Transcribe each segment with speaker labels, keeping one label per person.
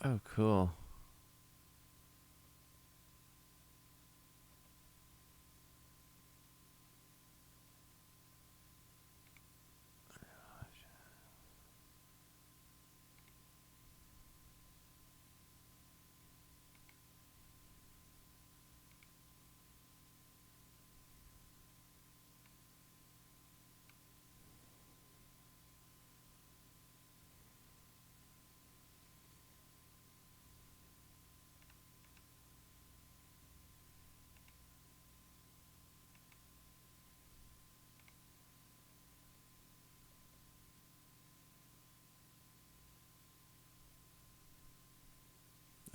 Speaker 1: Oh, cool.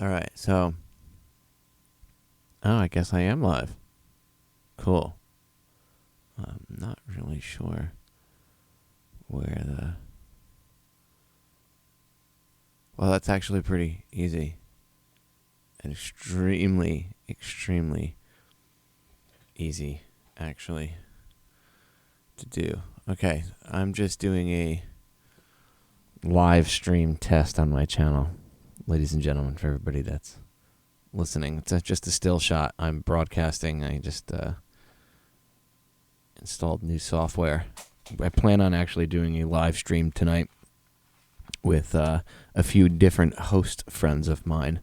Speaker 1: All right, so I guess I am live. Cool. I'm not really sure where the... Well, that's actually pretty easy. And extremely easy, actually, to do. Okay, I'm just doing a live stream test on my channel, ladies and gentlemen, for everybody that's listening. It's just a still shot. I'm broadcasting. I just installed new software. I plan on actually doing a live stream tonight with a few different host friends of mine,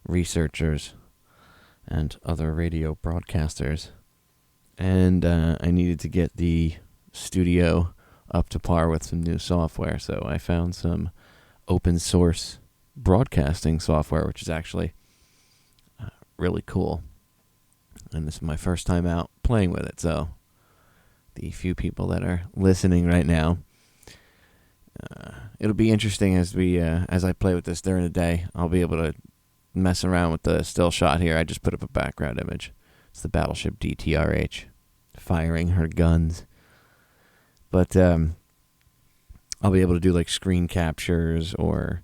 Speaker 1: researchers, and other radio broadcasters. And I needed to get the studio up to par with some new software, so I found some open source broadcasting software, which is actually really cool. And this is my first time out playing with it, so the few people that are listening right now, it'll be interesting as I play with this during the day. I'll be able to mess around with the still shot here. I just put up a background image. It's the battleship DTRH firing her guns. But I'll be able to do like screen captures or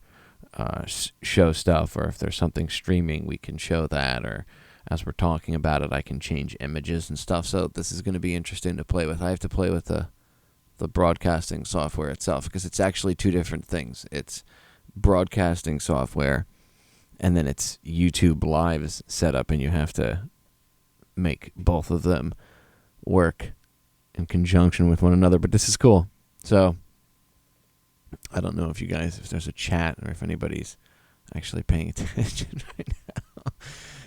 Speaker 1: show stuff, or if there's something streaming, we can show that, or as we're talking about it, I can change images and stuff. So this is going to be interesting to play with. I have to play with the broadcasting software itself, because it's actually two different things. It's broadcasting software, and then it's YouTube Live's setup, and you have to make both of them work in conjunction with one another. But this is cool. So I don't know if there's a chat, or if anybody's actually paying attention right now.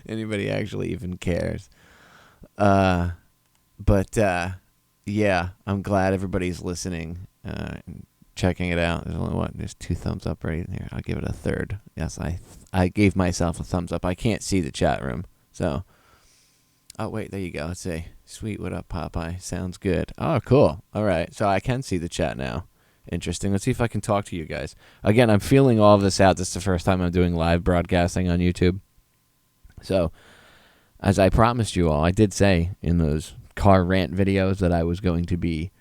Speaker 1: Anybody actually even cares. But yeah, I'm glad everybody's listening and checking it out. There's 2 thumbs up right there. I'll give it a third. Yes, I gave myself a thumbs up. I can't see the chat room, so... Oh, wait, there you go. Let's see. Sweet, what up, Popeye? Sounds good. Oh, cool. All right, so I can see the chat now. Interesting. Let's see if I can talk to you guys. Again, I'm feeling all of this out. This is the first time I'm doing live broadcasting on YouTube. So, as I promised you all, I did say in those car rant videos that I was going to be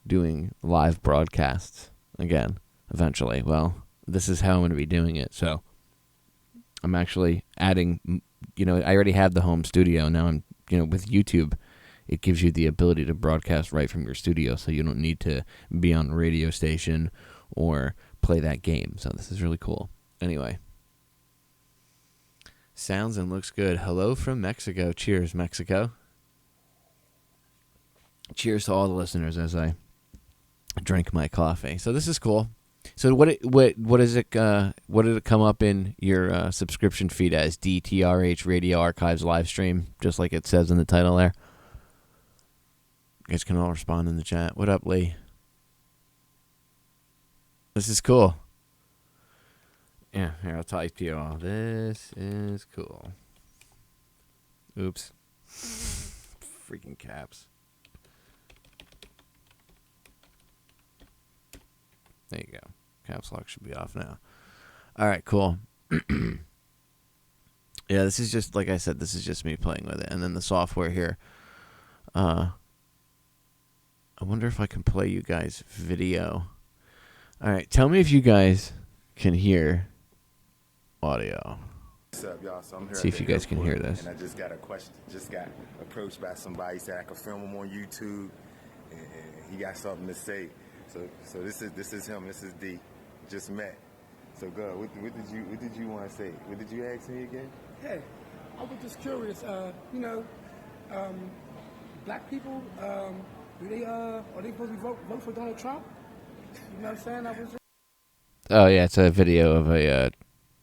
Speaker 1: doing live broadcasts again, eventually. Well, this is how I'm going to be doing it. So, I'm actually adding, I already had the home studio. Now I'm, with YouTube, it gives you the ability to broadcast right from your studio, so you don't need to be on a radio station or play that game. So this is really cool. Anyway. Sounds and looks good. Hello from Mexico. Cheers, Mexico. Cheers to all the listeners as I drink my coffee. So this is cool. So what is it? What did it come up in your subscription feed as? DTRH Radio Archives live stream, just like it says in the title there. You guys can all respond in the chat. What up, Lee? This is cool. Yeah, here, I'll type to you all. This is cool. Oops. Freaking caps. There you go. Caps lock should be off now. All right, cool. Yeah, this is just, like I said, this is just me playing with it. And then the software here. I wonder if I can play you guys video. All right, tell me if you guys can hear audio.
Speaker 2: What's up, y'all? So I'm here.
Speaker 1: Let's see if you guys can hear this.
Speaker 2: And I just got a question. Just got approached by somebody. Said I could film him on YouTube, and he got something to say. So this is him. This is D. Just met. So go. What did you want to say? What did you ask me again?
Speaker 3: Hey, I was just curious. Black people, are they supposed to vote for Donald Trump? You know what I'm saying? I was just...
Speaker 1: Oh yeah, it's a video of a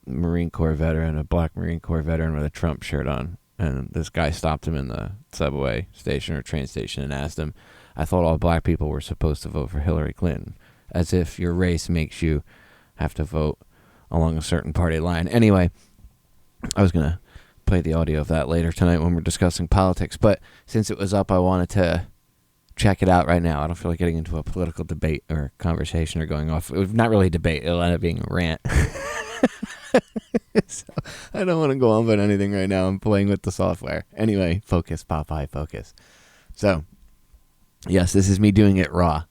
Speaker 1: Marine Corps veteran, a black Marine Corps veteran with a Trump shirt on, and this guy stopped him in the subway station or train station and asked him, "I thought all black people were supposed to vote for Hillary Clinton," as if your race makes you have to vote along a certain party line. Anyway, I was gonna play the audio of that later tonight when we're discussing politics, but since it was up, I wanted to check it out right now. I don't feel like getting into a political debate or conversation or going off. It was not really a debate. It'll end up being a rant. So I don't want to go on about anything right now. I'm playing with the software. Anyway, focus, Popeye, focus. So, yes, this is me doing it raw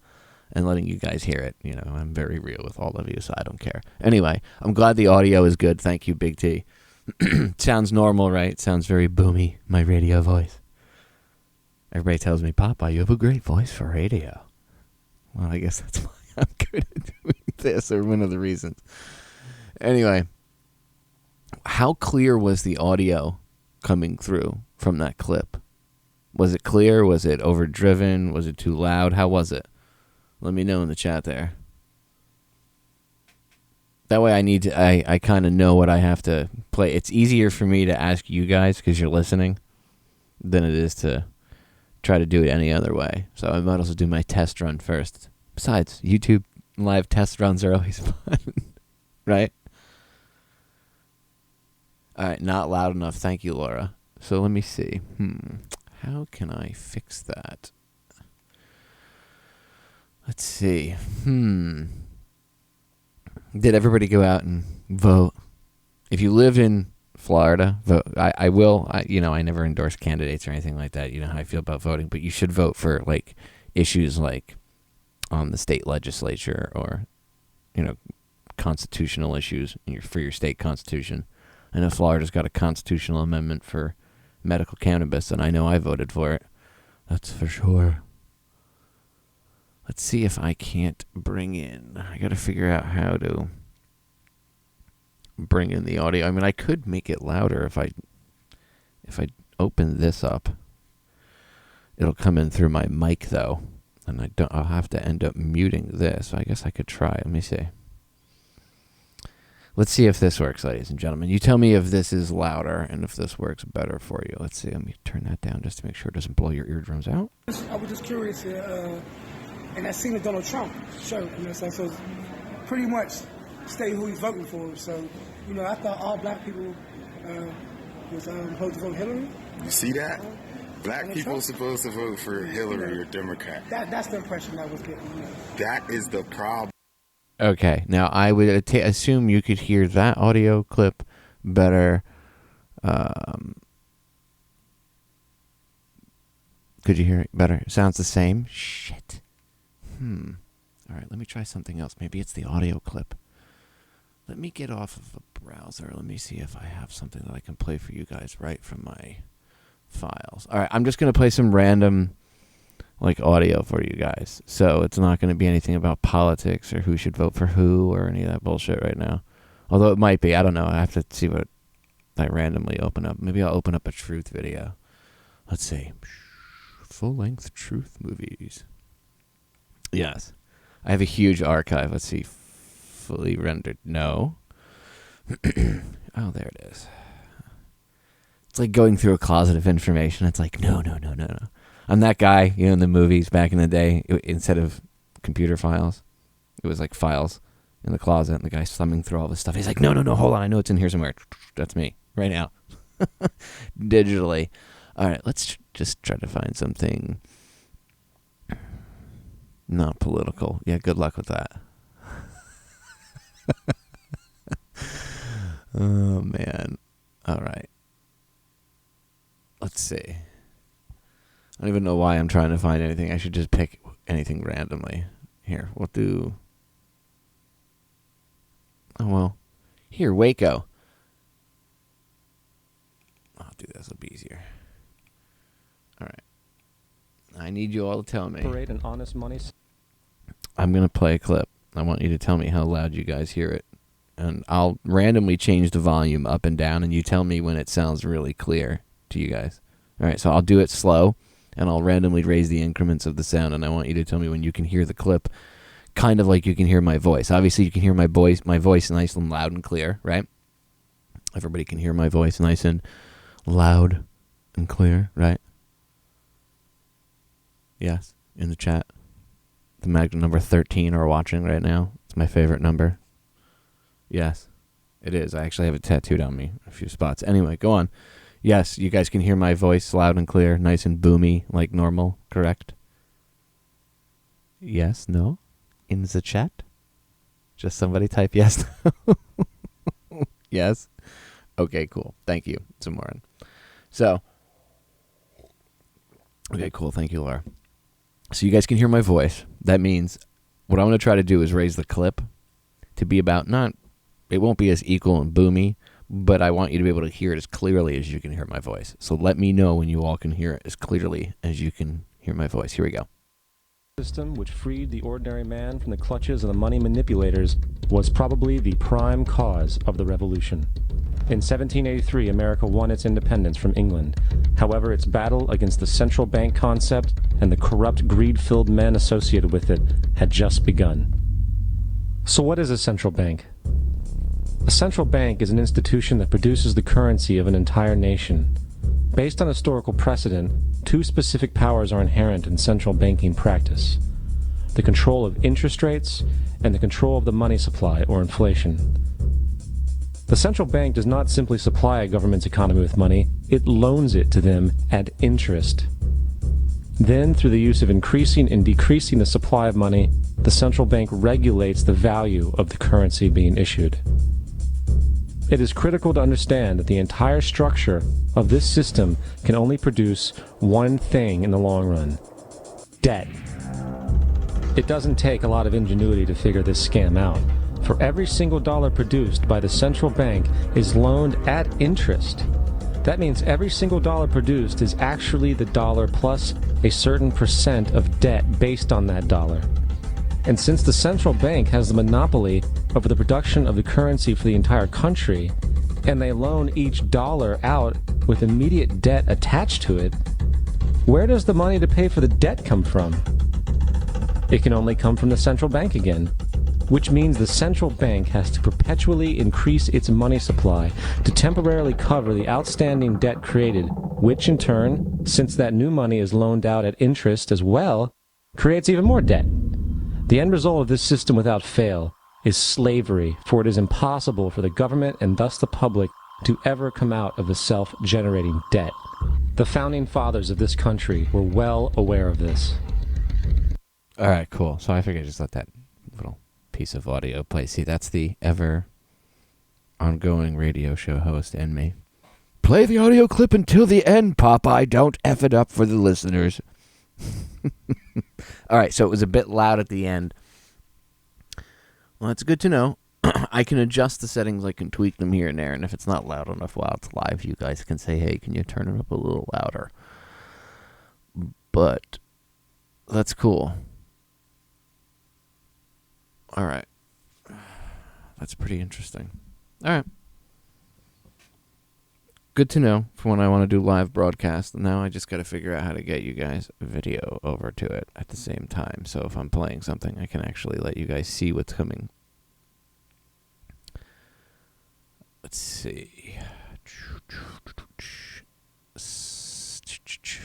Speaker 1: and letting you guys hear it. You know, I'm very real with all of you, so I don't care. Anyway, I'm glad the audio is good. Thank you, Big T. Sounds normal, right? Sounds very boomy, my radio voice. Everybody tells me, Popeye, you have a great voice for radio. Well, I guess that's why I'm good at doing this, or one of the reasons. Anyway, how clear was the audio coming through from that clip? Was it clear? Was it overdriven? Was it too loud? How was it? Let me know in the chat there. That way I kind of know what I have to play. It's easier for me to ask you guys because you're listening than it is to try to do it any other way. So I might as well do my test run first. Besides, YouTube live test runs are always fun, right? All right, not loud enough. Thank you, Laura. So let me see. How can I fix that? Let's see. Did everybody go out and vote? If you live in Florida, vote. I will. I never endorse candidates or anything like that. You know how I feel about voting, but you should vote for like issues like on the state legislature or, constitutional issues for your state constitution. I know Florida's got a constitutional amendment for medical cannabis, and I know I voted for it. That's for sure. Let's see if I can't bring in. I got to figure out how to bring in the audio. I mean, I could make it louder if I open this up. It'll come in through my mic though, and I'll have to end up muting this. I guess I could try. Let me see. Let's see if this works, ladies and gentlemen. You tell me if this is louder and if this works better for you. Let's see. Let me turn that down just to make sure it doesn't blow your eardrums out.
Speaker 3: I was just curious, and I seen the Donald Trump shirt, so pretty much stay who he's voting for. So, I thought all black people was supposed to vote Hillary.
Speaker 2: You see that? Black people supposed to vote for Hillary or Democrat.
Speaker 3: That's the impression I was getting.
Speaker 2: That is the problem.
Speaker 1: Okay, now I would assume you could hear that audio clip better. Could you hear it better? It sounds the same. Shit. All right, let me try something else. Maybe it's the audio clip. Let me get off of a browser. Let me see if I have something that I can play for you guys right from my files. All right, I'm just going to play some random audio for you guys. So it's not going to be anything about politics or who should vote for who or any of that bullshit right now. Although it might be. I don't know. I have to see what I randomly open up. Maybe I'll open up a truth video. Let's see. Full-length truth movies. Yes. I have a huge archive. Let's see. Fully rendered. No. Oh, there it is. It's like going through a closet of information. It's like, no. I'm that guy, in the movies back in the day. Instead of computer files, it was like files in the closet, and the guy's thumbing through all this stuff. He's like, no, hold on. I know it's in here somewhere. That's me right now. Digitally. All right, let's just try to find something not political. Yeah, good luck with that. Oh, man. All right. Let's see. I don't even know why I'm trying to find anything. I should just pick anything randomly. Here, we'll do... Oh, well. Here, Waco. I'll do this. It'll be easier. All right. I need you all to tell me.
Speaker 4: Parade and honest money.
Speaker 1: I'm going to play a clip. I want you to tell me how loud you guys hear it. and I'll randomly change the volume up and down, and you tell me when it sounds really clear to you guys. All right, so I'll do it slow, and I'll randomly raise the increments of the sound, and I want you to tell me when you can hear the clip, kind of like you can hear my voice. Obviously, you can hear my voice nice and loud and clear, right? Everybody can hear my voice nice and loud and clear, right? Yes, in the chat. The magnet number 13 are watching right now. It's my favorite number. Yes, it is. I actually have it tattooed on me a few spots. Anyway, go on. Yes, you guys can hear my voice loud and clear, nice and boomy, like normal, correct? Yes, no? In the chat? Just somebody type yes. Yes? Okay, cool. Thank you, Zamoran. So, okay, cool. Thank you, Laura. So you guys can hear my voice. That means what I'm going to try to do is raise the clip to be about it won't be as equal and boomy, but I want you to be able to hear it as clearly as you can hear my voice. So let me know when you all can hear it as clearly as you can hear my voice. Here we go.
Speaker 4: System which freed the ordinary man from the clutches of the money manipulators was probably the prime cause of the revolution. In 1783, America won its independence from England. However, its battle against the central bank concept and the corrupt, greed-filled men associated with it had just begun. So what is a central bank? A central bank is an institution that produces the currency of an entire nation. Based on historical precedent, two specific powers are inherent in central banking practice: the control of interest rates and the control of the money supply, or inflation. The central bank does not simply supply a government's economy with money, it loans it to them at interest. Then, through the use of increasing and decreasing the supply of money, the central bank regulates the value of the currency being issued. It is critical to understand that the entire structure of this system can only produce one thing in the long run: debt. It doesn't take a lot of ingenuity to figure this scam out. For every single dollar produced by the central bank is loaned at interest. That means every single dollar produced is actually the dollar plus a certain percent of debt based on that dollar. And since the central bank has the monopoly over the production of the currency for the entire country, and they loan each dollar out with immediate debt attached to it, where does the money to pay for the debt come from? It can only come from the central bank again, which means the central bank has to perpetually increase its money supply to temporarily cover the outstanding debt created, which in turn, since that new money is loaned out at interest as well, creates even more debt. The end result of this system without fail is slavery, for it is impossible for the government and thus the public to ever come out of the self-generating debt. The founding fathers of this country were well aware of this.
Speaker 1: All right, cool. So I figured I'd just let that little piece of audio play. See, that's the ever ongoing radio show host and me. Play the audio clip until the end, Popeye. Don't F it up for the listeners. All right, so it was a bit loud at the end. Well, that's good to know. I can adjust the settings. I can tweak them here and there, and if it's not loud enough while it's live, you guys can say, hey, can you turn it up a little louder? But that's cool. All right. That's pretty interesting. All right. Good to know for when I want to do live broadcast. Now I just got to figure out how to get you guys video over to it at the same time. So if I'm playing something, I can actually let you guys see what's coming. Let's see.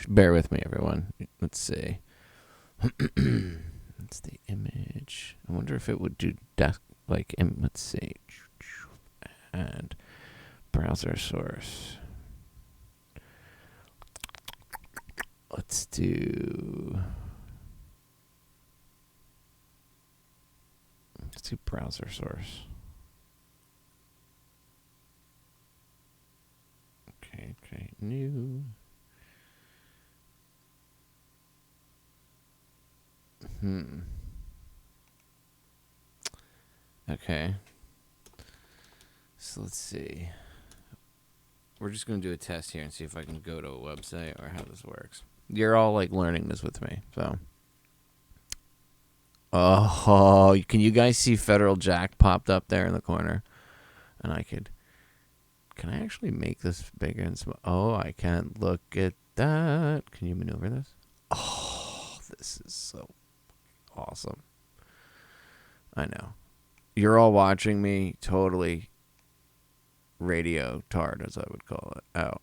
Speaker 1: Bear with me, everyone. Let's see. That's the image. I wonder if it would do let's see. And browser source. Let's do browser source. Okay, create new. Okay. So let's see. We're just going to do a test here and see if I can go to a website or how this works. You're all like learning this with me, so. Oh, can you guys see Federal Jack popped up there in the corner? And can I actually make this bigger and small? Oh, I can't. Look at that. Can you maneuver this? Oh, this is so awesome. I know. You're all watching me totally radio tard, as I would call it, out.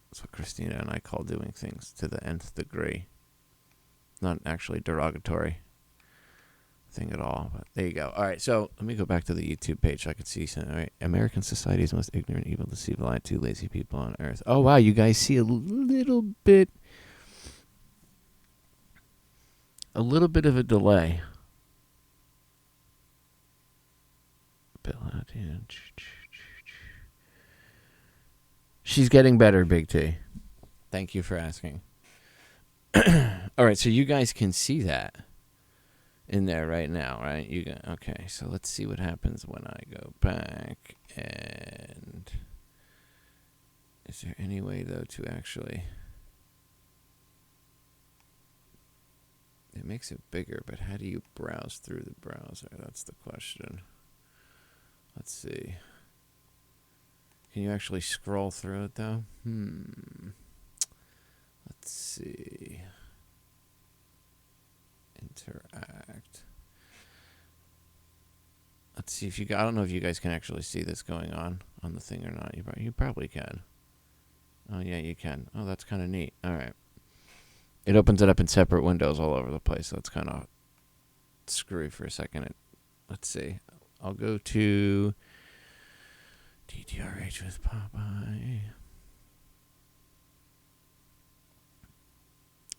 Speaker 1: That's what Christina and I call doing things to the nth degree. Not actually derogatory thing at all, but there you go. All right, so let me go back to the YouTube page so I can see some. All right, American society's most ignorant, evil, deceived, lied to, lazy people on earth. Oh, wow, you guys see a little bit of a delay. She's getting better, Big T. Thank you for asking. All right, so you guys can see that in there right now, right? Okay, so let's see what happens when I go back. And is there any way, though, to actually... It makes it bigger, but how do you browse through the browser? That's the question. Let's see. Can you actually scroll through it, though? Let's see. Interact. Let's see if you... I don't know if you guys can actually see this going on the thing or not. You probably can. Oh, yeah, you can. Oh, that's kind of neat. All right. It opens it up in separate windows all over the place, so it's kind of screwy for a second. Let's see. I'll go to DTRH with Popeye.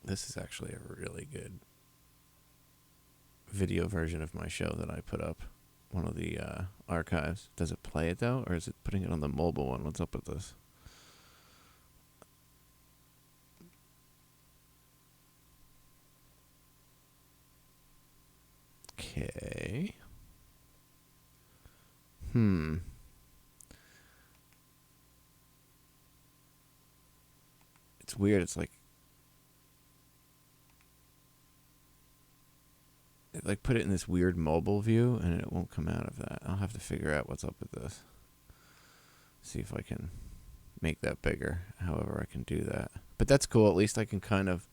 Speaker 1: This is actually a really good video version of my show that I put up. One of the archives. Does it play it, though, or is it putting it on the mobile one? What's up with this? Okay. It's weird. It's like it put it in this weird mobile view, and it won't come out of that. I'll have to figure out what's up with this. See if I can make that bigger. However, I can do that. But that's cool. At least I can kind of...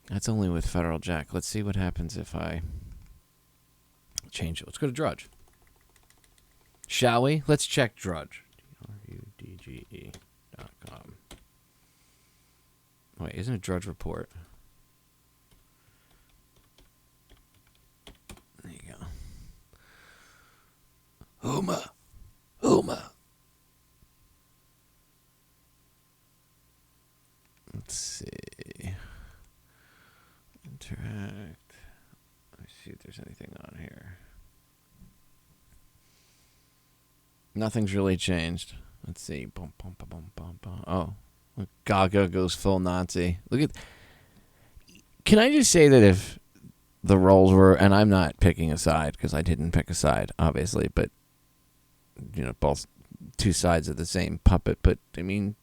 Speaker 1: That's only with Federal Jack. Let's see what happens if I change it. Let's go to Drudge. Shall we? Let's check Drudge. DRUDGE.com. Wait, isn't it Drudge Report? There you go. Huma. Let's see. Interact. Let me see if there's anything on here. Nothing's really changed. Let's see. Boom, boom, boom, boom, boom. Oh, look, Gaga goes full Nazi. Look at. Can I just say that if the roles were, and I'm not picking a side because I didn't pick a side, obviously, but both two sides of the same puppet. But I mean,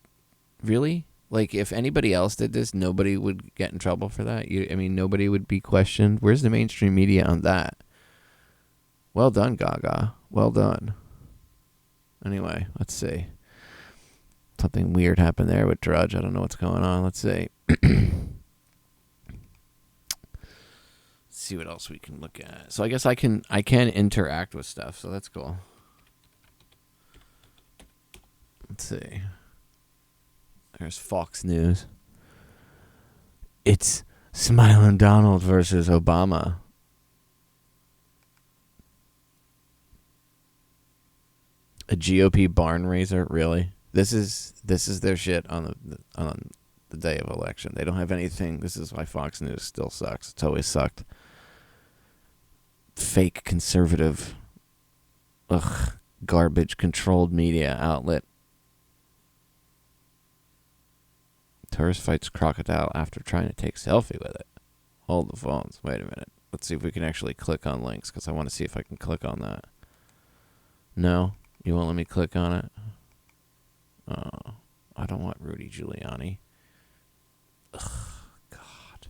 Speaker 1: really? Like, if anybody else did this, nobody would get in trouble for that. Nobody would be questioned. Where's the mainstream media on that? Well done, Gaga. Well done. Anyway, let's see. Something weird happened there with Drudge. I don't know what's going on. Let's see. See what else we can look at. So I guess I can interact with stuff, so that's cool. Let's see. There's Fox News. It's Smiling Donald versus Obama. A GOP barn raiser, really? This is their shit on the day of election. They don't have anything. This is why Fox News still sucks. It's always sucked. Fake conservative, garbage controlled media outlet. Tourist fights crocodile after trying to take selfie with it. Hold the phones. Wait a minute. Let's see if we can actually click on links, because I want to see if I can click on that. No? You won't let me click on it? Oh, I don't want Rudy Giuliani. Ugh, God.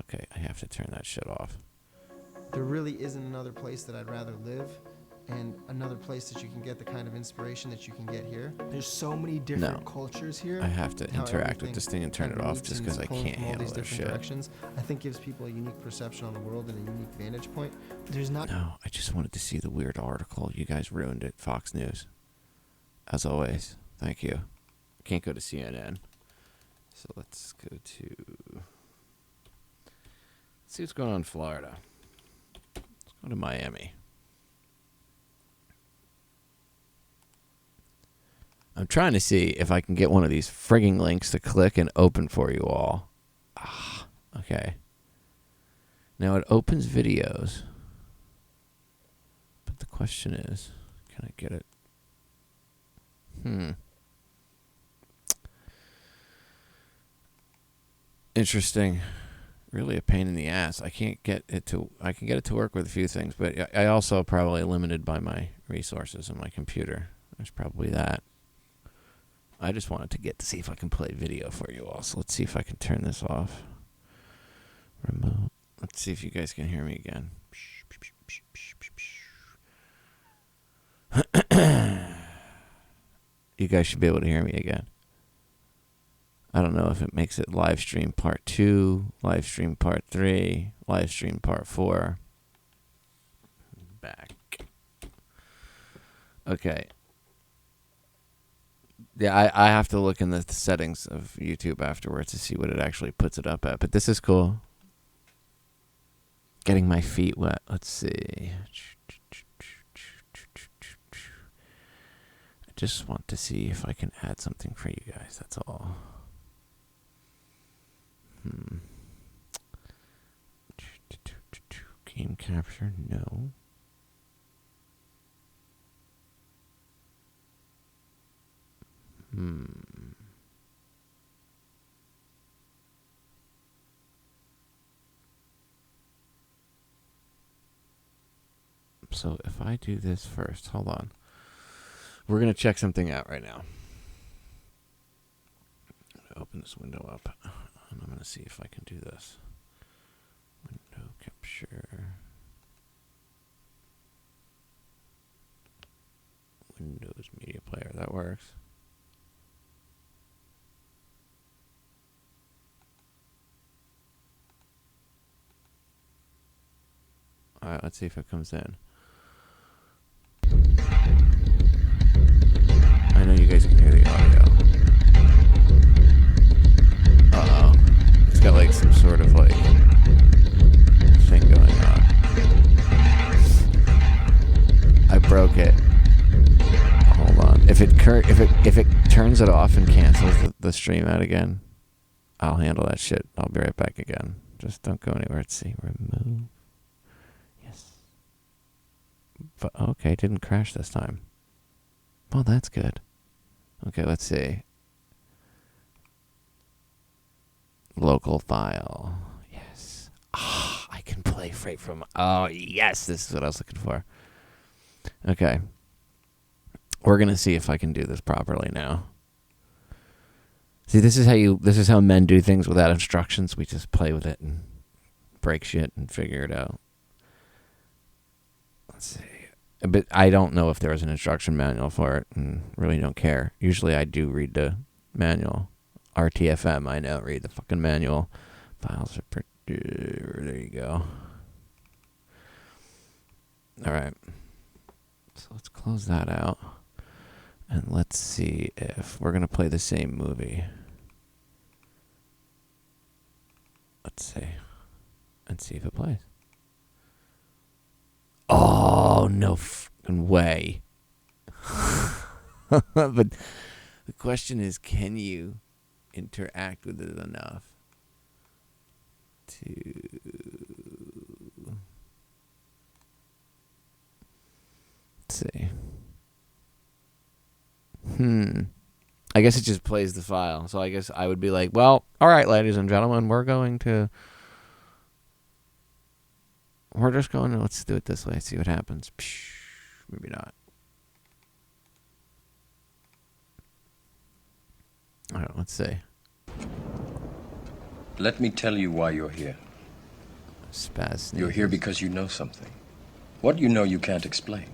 Speaker 1: Okay, I have to turn that shit off.
Speaker 5: There really isn't another place that I'd rather live. and another place that you can get the kind of inspiration that you can get here. There's so many different cultures here.
Speaker 1: I have to interact with this thing and turn it off just because I can't handle
Speaker 5: these
Speaker 1: this
Speaker 5: different
Speaker 1: shit.
Speaker 5: directions. I think gives people a unique perception on the world and a unique vantage point. There's not.
Speaker 1: No, I just wanted to see the weird article. You guys ruined it, Fox News. As always, thank you. Can't go to CNN. So let's go to... Let's see what's going on in Florida. Let's go to Miami. I'm trying to see if I can get one of these frigging links to click and open for you all. Okay. Now it opens videos. But the question is, can I get it? Interesting. Really a pain in the ass. I can't get it to... I can get it to work with a few things, but I also probably limited by my resources on my computer. There's probably that. I just wanted to get to see if I can play video for you all. So let's see if I can turn this off. Remote. Let's see if you guys can hear me again. You guys should be able to hear me again. I don't know if it makes it live stream part 2, live stream part 3, live stream part 4. Back. Okay. Yeah, I have to look in the settings of YouTube afterwards to see what it actually puts it up at. But this is cool. Getting my feet wet. Let's see. I just want to see if I can add something for you guys. That's all. Game capture? No. So if I do this first, hold on. We're going to check something out right now. I'm going to open this window up, and I'm going to see if I can do this. Window capture. Windows Media Player, that works. Alright, let's see if it comes in. I know you guys can hear the audio. Uh-oh. It's got like some sort of like thing going on. I broke it. Hold on. If it turns it off and cancels the stream out again, I'll handle that shit. I'll be right back again. Just don't go anywhere. Let's see. Remove. Yes. But okay, it didn't crash this time. Well, that's good. Okay, let's see. Local file. Yes. I can play right from... Oh, yes, this is what I was looking for. Okay. We're going to see if I can do this properly now. See, this is how men do things without instructions. We just play with it and break shit and figure it out. Let's see. But I don't know if there was an instruction manual for it, and really don't care. Usually I do read the manual. RTFM, I know, read the fucking manual. Files are there you go. Alright. So let's close that out. And let's see if we're going to play the same movie. Let's see. And see if it plays. Oh, no fucking way. But the question is, can you interact with it enough to... Let's see. I guess it just plays the file. So I guess I would be like, well, all right, ladies and gentlemen, we're just going to, let's do it this way, see what happens. Maybe not. All right, let's see.
Speaker 6: Let me tell you why you're here.
Speaker 1: Spaz.
Speaker 6: You're here because you know something. What you know you can't explain.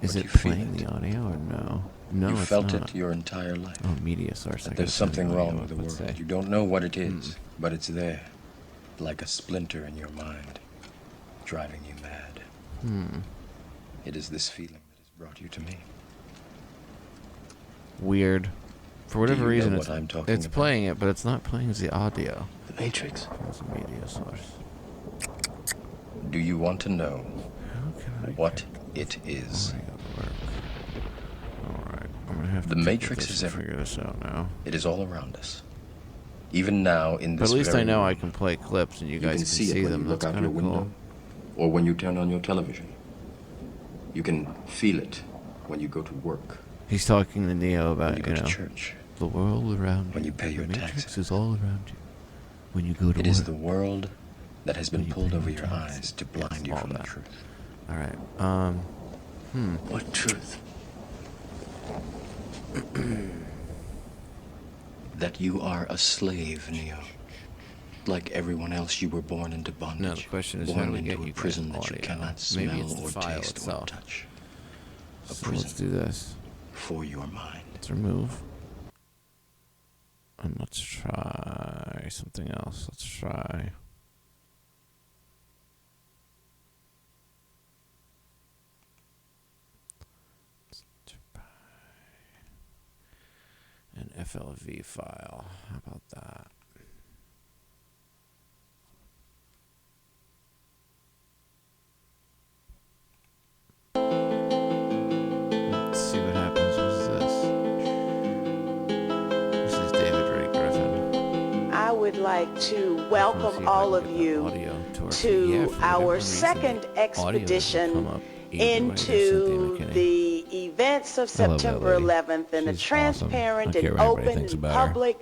Speaker 1: Is
Speaker 6: but
Speaker 1: it
Speaker 6: you feel
Speaker 1: playing the audio or no? No,
Speaker 6: You
Speaker 1: it's
Speaker 6: felt
Speaker 1: not.
Speaker 6: it your entire life.
Speaker 1: Oh, media source.
Speaker 6: That
Speaker 1: I
Speaker 6: there's
Speaker 1: gotta turn
Speaker 6: something
Speaker 1: the audio
Speaker 6: wrong with
Speaker 1: up,
Speaker 6: the
Speaker 1: let's
Speaker 6: world.
Speaker 1: say.
Speaker 6: You don't know what it is, but it's there, like a splinter in your mind, driving you mad. It is this feeling that has brought you to me.
Speaker 1: Weird. For whatever
Speaker 6: Do you know
Speaker 1: reason,
Speaker 6: what I'm talking
Speaker 1: it's
Speaker 6: about?
Speaker 1: playing it, but it's not playing the audio.
Speaker 6: The Matrix.
Speaker 1: It's a media source.
Speaker 6: Do you want to know
Speaker 1: How can I
Speaker 6: what it is?
Speaker 1: Alright, I'm gonna have to
Speaker 6: The
Speaker 1: look at
Speaker 6: Matrix
Speaker 1: this
Speaker 6: is
Speaker 1: and
Speaker 6: everywhere.
Speaker 1: figure this out now.
Speaker 6: It is all around us. Even now, in
Speaker 1: But
Speaker 6: this
Speaker 1: at least
Speaker 6: very
Speaker 1: I know I
Speaker 6: room.
Speaker 1: can play clips and you
Speaker 6: You
Speaker 1: guys
Speaker 6: can
Speaker 1: can
Speaker 6: see
Speaker 1: see
Speaker 6: it when
Speaker 1: them.
Speaker 6: you look
Speaker 1: That's
Speaker 6: out
Speaker 1: kind
Speaker 6: your
Speaker 1: of
Speaker 6: window,
Speaker 1: cool.
Speaker 6: or when you turn on your television. You can feel it when you go to work,
Speaker 1: He's talking to Neo
Speaker 6: when
Speaker 1: about,
Speaker 6: you go to church.
Speaker 1: the world around
Speaker 6: when you pay your
Speaker 1: The Matrix
Speaker 6: taxes.
Speaker 1: is all around you. When you go to
Speaker 6: It
Speaker 1: work.
Speaker 6: is the world that has been
Speaker 1: When you
Speaker 6: pulled
Speaker 1: pay
Speaker 6: over
Speaker 1: your
Speaker 6: your
Speaker 1: taxes.
Speaker 6: eyes to
Speaker 1: Yes,
Speaker 6: blind you
Speaker 1: all
Speaker 6: from the
Speaker 1: that.
Speaker 6: truth.
Speaker 1: Alright,
Speaker 6: What truth? That you are a slave, Neo. Like everyone else, you were born into bondage.
Speaker 1: No, the question is,
Speaker 6: born
Speaker 1: how do we
Speaker 6: into
Speaker 1: get
Speaker 6: a
Speaker 1: you guys
Speaker 6: prison that you
Speaker 1: audio?
Speaker 6: cannot
Speaker 1: Maybe
Speaker 6: smell
Speaker 1: it's the
Speaker 6: or
Speaker 1: file
Speaker 6: taste
Speaker 1: itself.
Speaker 6: or touch. A
Speaker 1: So
Speaker 6: prison
Speaker 1: let's do this.
Speaker 6: for your mind.
Speaker 1: Let's remove. And let's try something else. Let's try. An FLV file. How about that? Let's see what happens with this. This is David Ray Griffin.
Speaker 7: I would like to
Speaker 1: Let's see
Speaker 7: welcome
Speaker 1: if I
Speaker 7: all
Speaker 1: can
Speaker 7: of
Speaker 1: get that
Speaker 7: you
Speaker 1: audio to our feed. Yeah,
Speaker 7: to
Speaker 1: for whatever
Speaker 7: our
Speaker 1: reason,
Speaker 7: second
Speaker 1: the audio doesn't come
Speaker 7: expedition
Speaker 1: up either way. There's Cynthia
Speaker 7: into
Speaker 1: McKinney.
Speaker 7: the events of
Speaker 1: I love that
Speaker 7: September
Speaker 1: lady.
Speaker 7: 11th in a
Speaker 1: She's awesome.
Speaker 7: transparent
Speaker 1: I don't care
Speaker 7: and
Speaker 1: what anybody
Speaker 7: open
Speaker 1: thinks
Speaker 7: and
Speaker 1: about her.
Speaker 7: public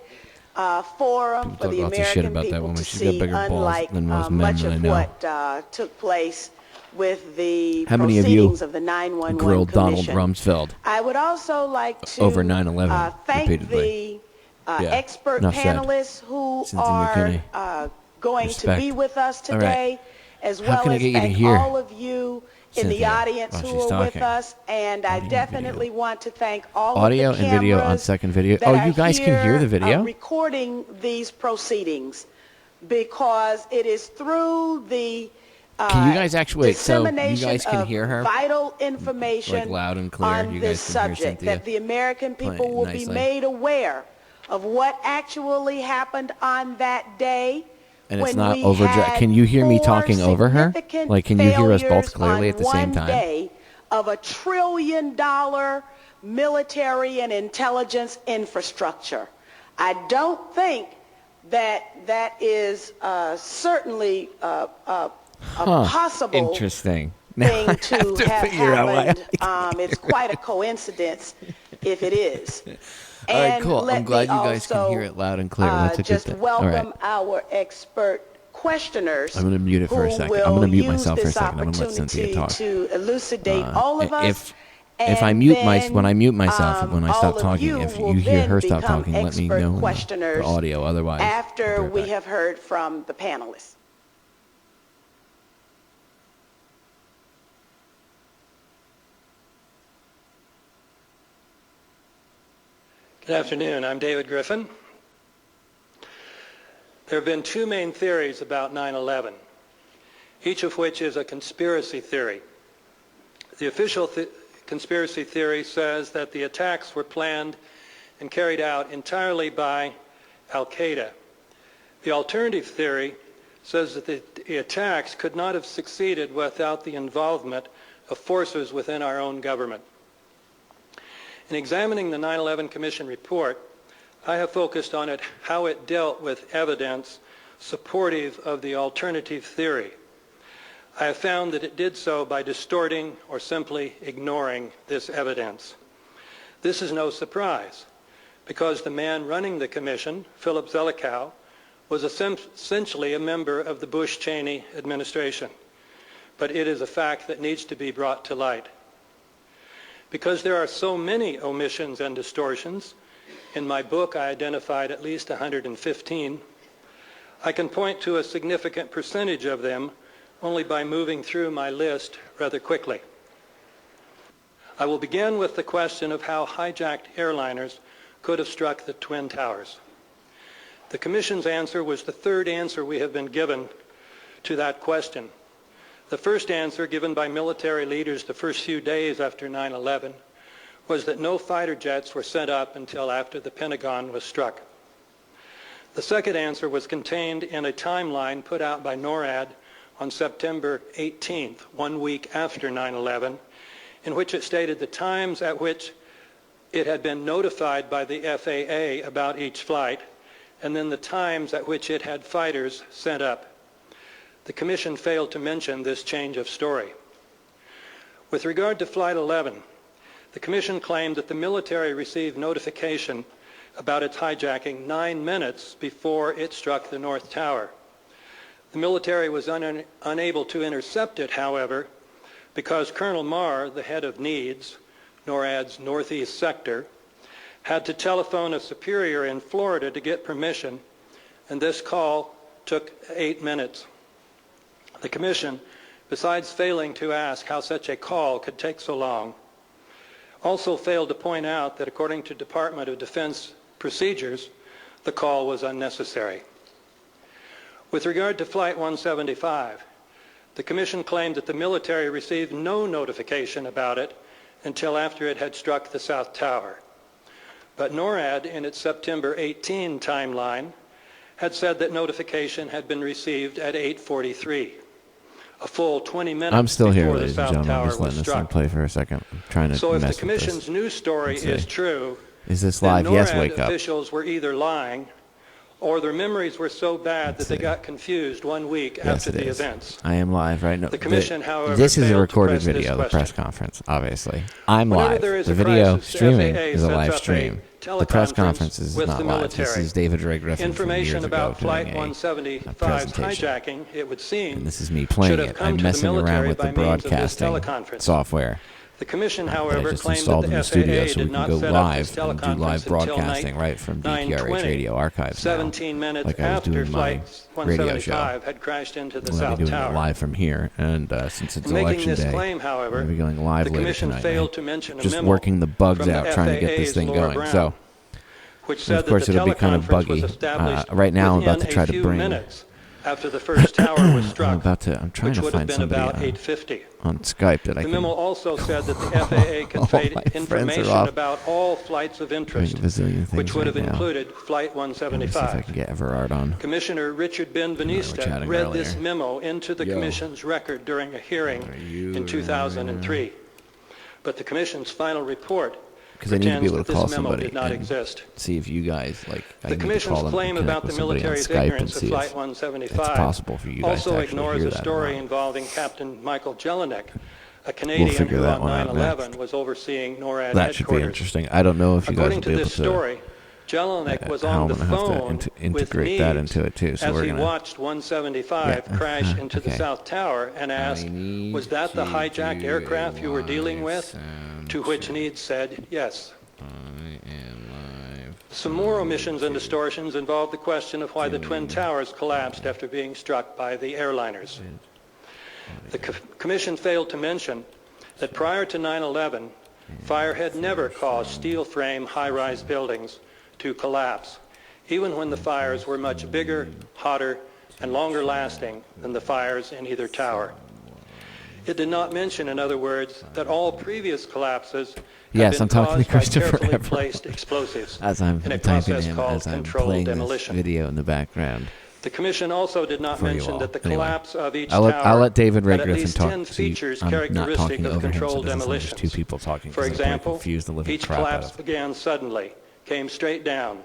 Speaker 7: forum
Speaker 1: People
Speaker 7: for
Speaker 1: talk
Speaker 7: the
Speaker 1: lots of shit
Speaker 7: American
Speaker 1: about that
Speaker 7: people
Speaker 1: woman.
Speaker 7: to
Speaker 1: She's got
Speaker 7: see,
Speaker 1: bigger balls
Speaker 7: unlike
Speaker 1: than most men
Speaker 7: much
Speaker 1: that I
Speaker 7: of
Speaker 1: know.
Speaker 7: what took place with the
Speaker 1: How many of you
Speaker 7: proceedings of the 911
Speaker 1: grilled Donald
Speaker 7: Commission.
Speaker 1: Rumsfeld
Speaker 7: I would also like to
Speaker 1: over 9/11
Speaker 7: thank
Speaker 1: repeatedly?
Speaker 7: the
Speaker 1: Yeah,
Speaker 7: expert
Speaker 1: enough said.
Speaker 7: panelists who
Speaker 1: Cynthia
Speaker 7: are
Speaker 1: McKinney.
Speaker 7: going
Speaker 1: Respect.
Speaker 7: to be with us
Speaker 1: All right.
Speaker 7: today, as
Speaker 1: How
Speaker 7: well
Speaker 1: can I
Speaker 7: as
Speaker 1: get you to
Speaker 7: thank
Speaker 1: hear
Speaker 7: all of you in the
Speaker 1: Cynthia
Speaker 7: audience
Speaker 1: while
Speaker 7: who
Speaker 1: she's
Speaker 7: are with
Speaker 1: talking?
Speaker 7: us. And I
Speaker 1: Audio and
Speaker 7: definitely
Speaker 1: video.
Speaker 7: want to thank all
Speaker 1: Audio
Speaker 7: of the
Speaker 1: and video on
Speaker 7: cameras
Speaker 1: second video.
Speaker 7: that
Speaker 1: Oh,
Speaker 7: are
Speaker 1: you guys can hear the video?
Speaker 7: recording these proceedings, because it is through the
Speaker 1: Can you guys actually wait? So you
Speaker 7: dissemination
Speaker 1: guys can
Speaker 7: of
Speaker 1: hear her
Speaker 7: vital information
Speaker 1: like loud and clear?
Speaker 7: on
Speaker 1: You
Speaker 7: this
Speaker 1: guys can hear
Speaker 7: subject
Speaker 1: Cynthia
Speaker 7: that the American people
Speaker 1: playing
Speaker 7: will be
Speaker 1: nicely?
Speaker 7: made aware of what actually happened on that day.
Speaker 1: And it's
Speaker 7: when
Speaker 1: not
Speaker 7: we
Speaker 1: overdrive.
Speaker 7: had
Speaker 1: Can you hear me
Speaker 7: 4
Speaker 1: talking over her?
Speaker 7: significant
Speaker 1: Like, can you hear us both
Speaker 7: failures
Speaker 1: clearly
Speaker 7: on
Speaker 1: at the same
Speaker 7: one
Speaker 1: time?
Speaker 7: day of $1 trillion military and intelligence infrastructure. I don't think that that is certainly a possible
Speaker 1: Interesting. Now
Speaker 7: thing
Speaker 1: I
Speaker 7: to
Speaker 1: have to
Speaker 7: have
Speaker 1: figure out why.
Speaker 7: happened. It's quite a coincidence if it is.
Speaker 1: All right,
Speaker 7: And
Speaker 1: cool.
Speaker 7: let
Speaker 1: I'm glad
Speaker 7: me
Speaker 1: you guys can
Speaker 7: also,
Speaker 1: hear it loud and clear. That's a good
Speaker 7: just
Speaker 1: thing. All
Speaker 7: welcome
Speaker 1: right.
Speaker 7: our expert questioners.
Speaker 1: I'm gonna mute it for a
Speaker 7: who
Speaker 1: second.
Speaker 7: will
Speaker 1: I'm gonna mute
Speaker 7: use
Speaker 1: myself for a
Speaker 7: this
Speaker 1: second. I'm gonna let Cynthia talk.
Speaker 7: opportunity to elucidate all of us.
Speaker 1: If I
Speaker 7: and
Speaker 1: mute
Speaker 7: then,
Speaker 1: when I mute myself, when I
Speaker 7: all
Speaker 1: stop
Speaker 7: of
Speaker 1: talking,
Speaker 7: you
Speaker 1: if
Speaker 7: will
Speaker 1: you hear
Speaker 7: then
Speaker 1: her stop
Speaker 7: become
Speaker 1: talking, let me
Speaker 7: expert
Speaker 1: know in the
Speaker 7: questioners
Speaker 1: audio. Otherwise,
Speaker 7: after
Speaker 1: I'll be right
Speaker 7: we
Speaker 1: back.
Speaker 7: have heard from the panelists.
Speaker 8: Good afternoon. I'm David Griffin. There have been two main theories about 9/11, each of which is a conspiracy theory. The official conspiracy theory says that the attacks were planned and carried out entirely by Al-Qaeda. The alternative theory says that the attacks could not have succeeded without the involvement of forces within our own government. In examining the 9/11 Commission report, I have focused on how it dealt with evidence supportive of the alternative theory. I have found that it did so by distorting or simply ignoring this evidence. This is no surprise, because the man running the commission, Philip Zelikow, was essentially a member of the Bush-Cheney administration. But it is a fact that needs to be brought to light. Because there are so many omissions and distortions, in my book I identified at least 115, I can point to a significant percentage of them only by moving through my list rather quickly. I will begin with the question of how hijacked airliners could have struck the Twin Towers. The Commission's answer was the third answer we have been given to that question. The first answer, given by military leaders the first few days after 9/11, was that no fighter jets were sent up until after the Pentagon was struck. The second answer was contained in a timeline put out by NORAD on September 18th, 1 week after 9/11, in which it stated the times at which it had been notified by the FAA about each flight, and then the times at which it had fighters sent up. The Commission failed to mention this change of story. With regard to Flight 11, the Commission claimed that the military received notification about its hijacking 9 minutes before it struck the North Tower. The military was unable to intercept it, however, because Colonel Marr, the head of NEADS, NORAD's Northeast Sector, had to telephone a superior in Florida to get permission, and this call took 8 minutes. The Commission, besides failing to ask how such a call could take so long, also failed to point out that according to Department of Defense procedures, the call was unnecessary. With regard to Flight 175, the Commission claimed that the military received no notification about it until after it had struck the South Tower. But NORAD, in its September 18 timeline, had said that notification had been received at 8:43, a full 20 minutes
Speaker 1: I'm still here,
Speaker 8: before the
Speaker 1: ladies and
Speaker 8: South
Speaker 1: gentlemen. I'm
Speaker 8: Tower
Speaker 1: just
Speaker 8: was
Speaker 1: letting this thing
Speaker 8: struck.
Speaker 1: play for a second. I'm trying to
Speaker 8: So if the
Speaker 1: mess with
Speaker 8: Commission's
Speaker 1: this.
Speaker 8: news story
Speaker 1: Let's
Speaker 8: is
Speaker 1: see.
Speaker 8: true,
Speaker 1: Is this
Speaker 8: then
Speaker 1: live? Yes,
Speaker 8: NORAD
Speaker 1: wake up.
Speaker 8: officials were either lying or their memories were so bad that they got confused 1 week
Speaker 1: Yes,
Speaker 8: after
Speaker 1: it
Speaker 8: the
Speaker 1: is.
Speaker 8: events.
Speaker 1: I am live right now.
Speaker 8: The Commission, however,
Speaker 1: this is a
Speaker 8: failed to
Speaker 1: recorded
Speaker 8: press this
Speaker 1: video of the press
Speaker 8: question.
Speaker 1: conference, obviously. I'm
Speaker 8: Whenever
Speaker 1: live.
Speaker 8: there is
Speaker 1: The
Speaker 8: a
Speaker 1: video
Speaker 8: crisis, the
Speaker 1: streaming
Speaker 8: FAA
Speaker 1: is a
Speaker 8: sets
Speaker 1: live
Speaker 8: up a
Speaker 1: stream. The press
Speaker 8: teleconference
Speaker 1: conference is
Speaker 8: with
Speaker 1: not
Speaker 8: the
Speaker 1: live. This
Speaker 8: military.
Speaker 1: is David Ray Griffin
Speaker 8: Information
Speaker 1: from years
Speaker 8: about
Speaker 1: ago
Speaker 8: Flight
Speaker 1: doing a
Speaker 8: 175's
Speaker 1: presentation.
Speaker 8: hijacking, it would seem,
Speaker 1: And this is me playing
Speaker 8: should have
Speaker 1: it.
Speaker 8: come
Speaker 1: I'm
Speaker 8: to the
Speaker 1: messing around
Speaker 8: military
Speaker 1: with the
Speaker 8: by means of this
Speaker 1: broadcasting
Speaker 8: teleconference.
Speaker 1: software.
Speaker 8: The Commission,
Speaker 1: that I
Speaker 8: however,
Speaker 1: just
Speaker 8: claimed
Speaker 1: installed
Speaker 8: that
Speaker 1: in
Speaker 8: the
Speaker 1: the studio
Speaker 8: FAA
Speaker 1: so we
Speaker 8: did
Speaker 1: can
Speaker 8: not
Speaker 1: go
Speaker 8: set up this
Speaker 1: live and do
Speaker 8: teleconference
Speaker 1: live
Speaker 8: until
Speaker 1: broadcasting right from DTRHRadioArchives now.
Speaker 8: 17 minutes
Speaker 1: Like I was
Speaker 8: after
Speaker 1: doing my
Speaker 8: Flight
Speaker 1: radio show.
Speaker 8: 175 had crashed into the
Speaker 1: I'm going to
Speaker 8: South
Speaker 1: be doing
Speaker 8: Tower.
Speaker 1: it live from here, and since it's
Speaker 8: In making
Speaker 1: election
Speaker 8: this
Speaker 1: day,
Speaker 8: claim, however,
Speaker 1: I'm going to be going live
Speaker 8: the
Speaker 1: later
Speaker 8: Commission
Speaker 1: tonight.
Speaker 8: failed to mention a
Speaker 1: Just
Speaker 8: memo
Speaker 1: working the bugs
Speaker 8: from the
Speaker 1: out, trying to get this
Speaker 8: FAA's
Speaker 1: thing
Speaker 8: Laura
Speaker 1: going.
Speaker 8: Brown,
Speaker 1: So,
Speaker 8: which
Speaker 1: and
Speaker 8: said
Speaker 1: of course,
Speaker 8: that the
Speaker 1: it'll be kind of
Speaker 8: teleconference
Speaker 1: buggy.
Speaker 8: was established
Speaker 1: Right now, I'm about to
Speaker 8: within
Speaker 1: try
Speaker 8: a
Speaker 1: to
Speaker 8: few
Speaker 1: bring.
Speaker 8: minutes after the first tower was struck,
Speaker 1: I'm trying
Speaker 8: which
Speaker 1: to
Speaker 8: would have
Speaker 1: find
Speaker 8: been
Speaker 1: somebody
Speaker 8: about 8:50.
Speaker 1: on Skype that I
Speaker 8: The
Speaker 1: can.
Speaker 8: memo also said that the FAA conveyed
Speaker 1: my friends are
Speaker 8: information
Speaker 1: off
Speaker 8: about all flights of interest,
Speaker 1: doing a bazillion things
Speaker 8: which would have
Speaker 1: right now.
Speaker 8: included Flight
Speaker 1: Let me see if I
Speaker 8: 175.
Speaker 1: can get Everard on.
Speaker 8: Commissioner Richard
Speaker 1: we were
Speaker 8: Benveniste
Speaker 1: chatting
Speaker 8: read
Speaker 1: earlier.
Speaker 8: this memo into the
Speaker 1: Yo.
Speaker 8: Commission's record during a hearing in 2003. But the Commission's final report
Speaker 1: Because I need to be
Speaker 8: pretends
Speaker 1: able
Speaker 8: that
Speaker 1: to call
Speaker 8: this memo
Speaker 1: somebody
Speaker 8: did not
Speaker 1: and
Speaker 8: exist.
Speaker 1: see if you guys I
Speaker 8: The
Speaker 1: need to call
Speaker 8: Commission's
Speaker 1: them
Speaker 8: claim
Speaker 1: and connect
Speaker 8: about the
Speaker 1: with somebody on
Speaker 8: military's
Speaker 1: Skype and
Speaker 8: ignorance of
Speaker 1: see
Speaker 8: Flight
Speaker 1: if
Speaker 8: 175
Speaker 1: it's possible for you guys to
Speaker 8: also
Speaker 1: actually
Speaker 8: ignores
Speaker 1: hear
Speaker 8: a
Speaker 1: that or
Speaker 8: story
Speaker 1: not.
Speaker 8: involving Captain Michael Jelinek, a Canadian
Speaker 1: figure
Speaker 8: who
Speaker 1: that
Speaker 8: on
Speaker 1: one out
Speaker 8: 9/11
Speaker 1: next.
Speaker 8: was overseeing NORAD
Speaker 1: That should be
Speaker 8: headquarters.
Speaker 1: interesting. I don't know if you guys
Speaker 8: According
Speaker 1: will
Speaker 8: to
Speaker 1: be able
Speaker 8: this
Speaker 1: to.
Speaker 8: story, Jelinek was
Speaker 1: how
Speaker 8: on the
Speaker 1: I'm gonna have to
Speaker 8: phone with
Speaker 1: integrate that
Speaker 8: NEADS
Speaker 1: into it too. So
Speaker 8: as
Speaker 1: we're
Speaker 8: he
Speaker 1: gonna.
Speaker 8: watched 175
Speaker 1: Yeah,
Speaker 8: crash into the
Speaker 1: okay.
Speaker 8: South Tower and asked,
Speaker 1: need
Speaker 8: "Was that the
Speaker 1: to
Speaker 8: hijacked
Speaker 1: do
Speaker 8: aircraft you were
Speaker 1: a
Speaker 8: dealing with?"
Speaker 1: sound
Speaker 8: To which
Speaker 1: check.
Speaker 8: NEADS said, "Yes."
Speaker 1: I am live.
Speaker 8: Some more omissions and distortions involve the question of why the Twin Towers collapsed after being struck by the airliners. The Commission failed to mention that prior to 9/11, fire had never caused steel frame high-rise buildings to collapse, even when the fires were much bigger, hotter, and longer lasting than the fires in either tower. It did not mention, in other words, that all previous collapses had
Speaker 1: Yes,
Speaker 8: been
Speaker 1: I'm talking to
Speaker 8: caused by
Speaker 1: Christopher
Speaker 8: carefully
Speaker 1: Everett.
Speaker 8: placed explosives
Speaker 1: As I'm
Speaker 8: in a
Speaker 1: typing
Speaker 8: process
Speaker 1: him,
Speaker 8: called
Speaker 1: as I'm
Speaker 8: controlled
Speaker 1: playing this
Speaker 8: demolition.
Speaker 1: video in the background.
Speaker 8: The Commission also did not
Speaker 1: For you
Speaker 8: mention
Speaker 1: all.
Speaker 8: that the
Speaker 1: Anyway,
Speaker 8: collapse of each
Speaker 1: I'll
Speaker 8: tower
Speaker 1: let David Ray
Speaker 8: had at
Speaker 1: Griffin
Speaker 8: least
Speaker 1: talk.
Speaker 8: 10
Speaker 1: So
Speaker 8: features
Speaker 1: I'm not
Speaker 8: characteristic
Speaker 1: talking
Speaker 8: of
Speaker 1: over him, so
Speaker 8: controlled
Speaker 1: it doesn't sound like
Speaker 8: demolitions.
Speaker 1: there's two people talking.
Speaker 8: For
Speaker 1: 'cause that'd probably
Speaker 8: example,
Speaker 1: confuse the living
Speaker 8: each
Speaker 1: crap out
Speaker 8: collapse
Speaker 1: of.
Speaker 8: began suddenly, came straight down,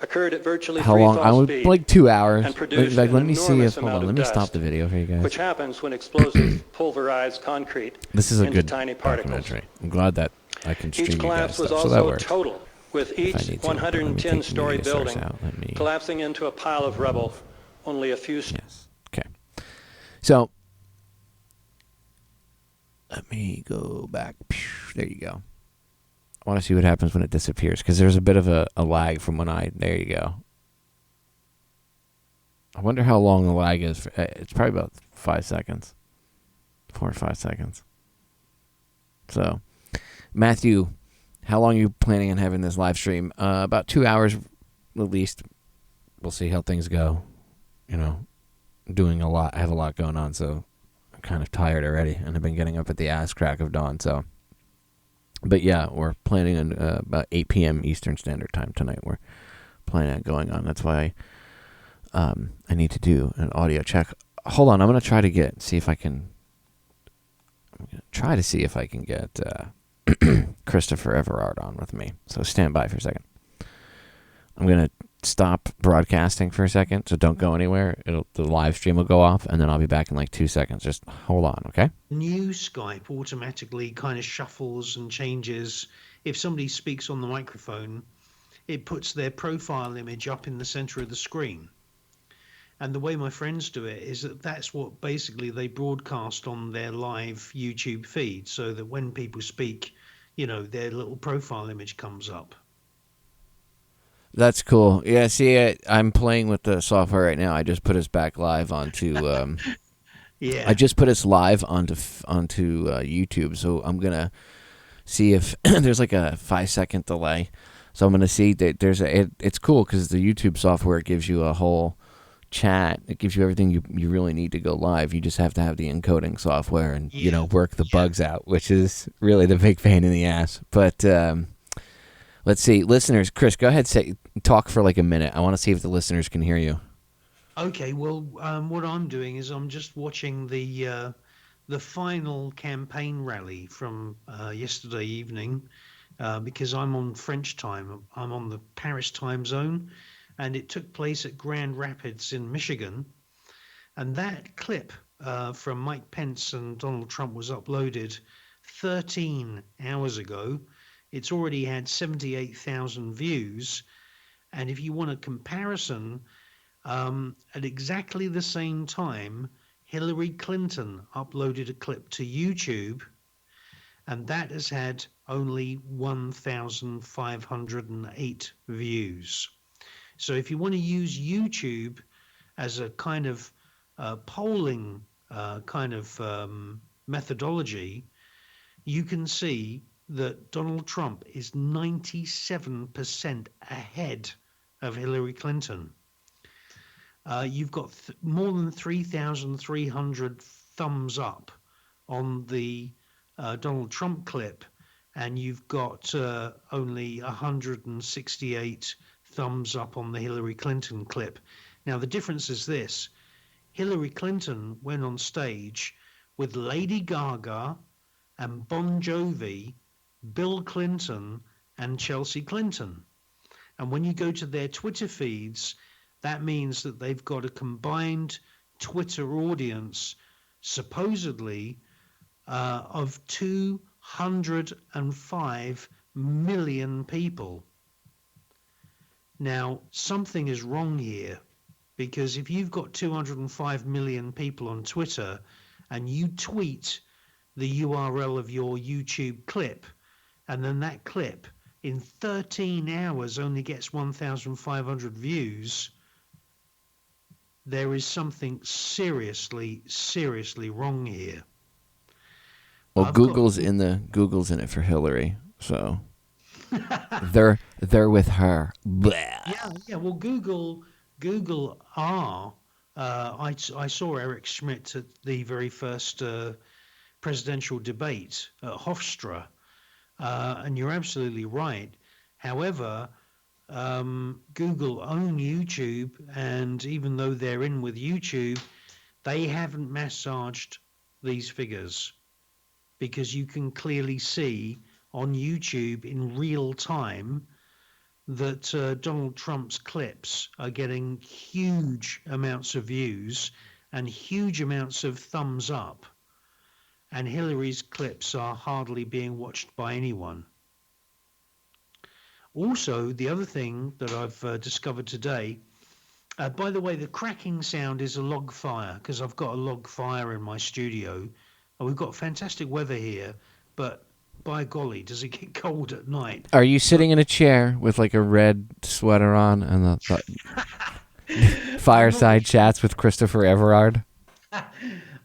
Speaker 8: occurred at virtually
Speaker 1: How
Speaker 8: free
Speaker 1: long?
Speaker 8: fall
Speaker 1: I would
Speaker 8: speed,
Speaker 1: like 2 hours.
Speaker 8: and produced
Speaker 1: Like,
Speaker 8: an
Speaker 1: let me see
Speaker 8: enormous
Speaker 1: if. Hold
Speaker 8: amount
Speaker 1: on.
Speaker 8: of
Speaker 1: Let me
Speaker 8: dust,
Speaker 1: stop the video for you guys.
Speaker 8: which happens when explosives pulverize concrete
Speaker 1: This is a
Speaker 8: into
Speaker 1: good
Speaker 8: tiny particles.
Speaker 1: documentary. I'm glad that I can stream
Speaker 8: Each
Speaker 1: you guys
Speaker 8: collapse was
Speaker 1: stuff, so that
Speaker 8: also
Speaker 1: works.
Speaker 8: total, with
Speaker 1: If I
Speaker 8: each
Speaker 1: need to, but let me take the
Speaker 8: 110-story
Speaker 1: media source
Speaker 8: building
Speaker 1: out. Let me-
Speaker 8: collapsing into a pile of rubble only a few
Speaker 1: Yes. Okay. So let me go back. There you go. I want to see what happens when it disappears because there's a bit of a lag from when I. There you go. I wonder how long the lag is. It's probably about 5 seconds. 4 or 5 seconds. So Matthew, how long are you planning on having this live stream? About 2 hours at least. We'll see how things go. You know, doing a lot. I have a lot going on, so I'm kind of tired already, and I've been getting up at the ass crack of dawn. So, but yeah, we're planning on about 8 p.m. Eastern Standard Time tonight. We're planning on going on. That's why I need to do an audio check. Hold on, I'm gonna try to see if I can get Christopher Everard on with me. So stand by for a second. I'm gonna stop broadcasting for a second, so don't go anywhere. The live stream will go off, and then I'll be back in like 2 seconds. Just hold on, okay?
Speaker 9: New Skype automatically kind of shuffles and changes. If somebody speaks on the microphone, it puts their profile image up in the center of the screen. And the way my friends do it is that's what basically they broadcast on their live YouTube feed, so that when people speak, you know, their little profile image comes up.
Speaker 1: That's cool. Yeah, see, I'm playing with the software right now. I just put us back live onto.
Speaker 9: Yeah.
Speaker 1: I just put us live onto YouTube, so I'm gonna see if there's like a 5-second delay. So I'm gonna see that it's cool because the YouTube software gives you a whole chat. It gives you everything you really need to go live. You just have to have the encoding software and work the bugs out, which is really the big pain in the ass. But let's see, listeners. Chris, go ahead, talk for like a minute. I want to see if the listeners can hear you.
Speaker 9: Okay, well, what I'm doing is I'm just watching the final campaign rally from yesterday evening because I'm on French time. I'm on the Paris time zone, and it took place at Grand Rapids in Michigan. And that clip from Mike Pence and Donald Trump was uploaded 13 hours ago. It's already had 78,000 views. And if you want a comparison, at exactly the same time, Hillary Clinton uploaded a clip to YouTube, and that has had only 1,508 views. So if you want to use YouTube as a kind of polling methodology, you can see that Donald Trump is 97% ahead of Hillary Clinton. You've got more than 3,300 thumbs up on the Donald Trump clip, and you've got only 168 thumbs up on the Hillary Clinton clip. Now, the difference is this. Hillary Clinton went on stage with Lady Gaga and Bon Jovi, Bill Clinton, and Chelsea Clinton. And when you go to their Twitter feeds, that means that they've got a combined Twitter audience, supposedly, of 205 million people. Now, something is wrong here, because if you've got 205 million people on Twitter and you tweet the URL of your YouTube clip, and then that clip in 13 hours only gets 1,500 views, there is something seriously, seriously wrong here.
Speaker 1: Well, Google's in it for Hillary, so they're with her.
Speaker 9: Yeah. Well, Google are. I saw Eric Schmidt at the very first presidential debate at Hofstra, and you're absolutely right. However, Google own YouTube, and even though they're in with YouTube, they haven't massaged these figures, because you can clearly see on YouTube in real time that Donald Trump's clips are getting huge amounts of views and huge amounts of thumbs up, and Hillary's clips are hardly being watched by anyone. Also, the other thing that I've discovered today, by the way, the cracking sound is a log fire, because I've got a log fire in my studio. And we've got fantastic weather here, but by golly, does it get cold at night.
Speaker 1: Are you sitting in a chair with like a red sweater on and the fireside chats with Christopher Everard?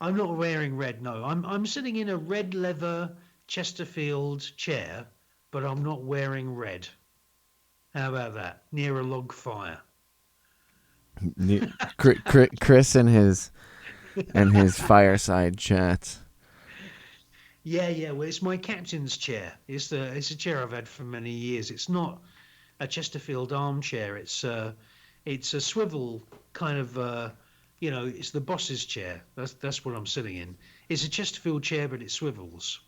Speaker 9: I'm not wearing red, no. I'm sitting in a red leather Chesterfield chair, but I'm not wearing red. How about that? Near a log fire.
Speaker 1: Chris and his fireside chats.
Speaker 9: Yeah. Well, it's my captain's chair. It's a chair I've had for many years. It's not a Chesterfield armchair. It's a swivel kind of. It's the boss's chair. That's what I'm sitting in. It's a Chesterfield chair, but it swivels.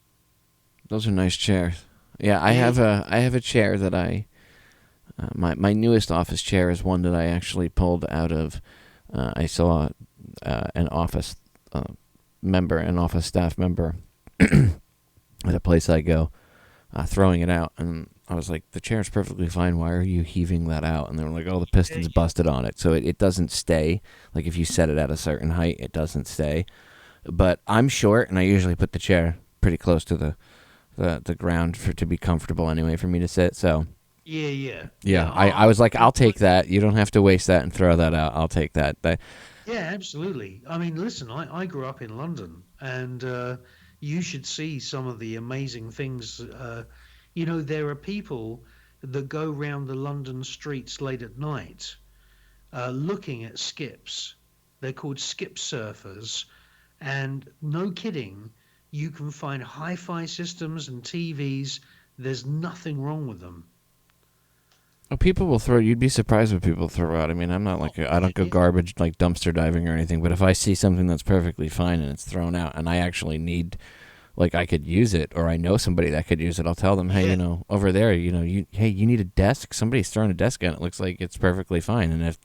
Speaker 1: Those are nice chairs. Yeah, I have a chair that my newest office chair is one that I actually pulled out of. I saw an office staff member at a place I go throwing it out, and I was like, the chair's perfectly fine. Why are you heaving that out? And they were like, oh, the piston's busted on it, so it doesn't stay. Like if you set it at a certain height, it doesn't stay. But I'm short, and I usually put the chair pretty close to the ground to be comfortable anyway for me to sit. So
Speaker 9: Yeah.
Speaker 1: I was like, I'll take that. You don't have to waste that and throw that out. I'll take that.
Speaker 9: Yeah, absolutely. I mean, listen, I grew up in London, and you should see some of the amazing things. There are people that go round the London streets late at night looking at skips. They're called skip surfers. And no kidding, you can find hi-fi systems and TVs. There's nothing wrong with them.
Speaker 1: Oh, people will throw. You'd be surprised what people throw out. I mean, I'm not like I don't go garbage like dumpster diving or anything. But if I see something that's perfectly fine and it's thrown out, and I actually need, like, I could use it, or I know somebody that could use it, I'll tell them, hey, over there, you need a desk. Somebody's throwing a desk in. It looks like it's perfectly fine. And if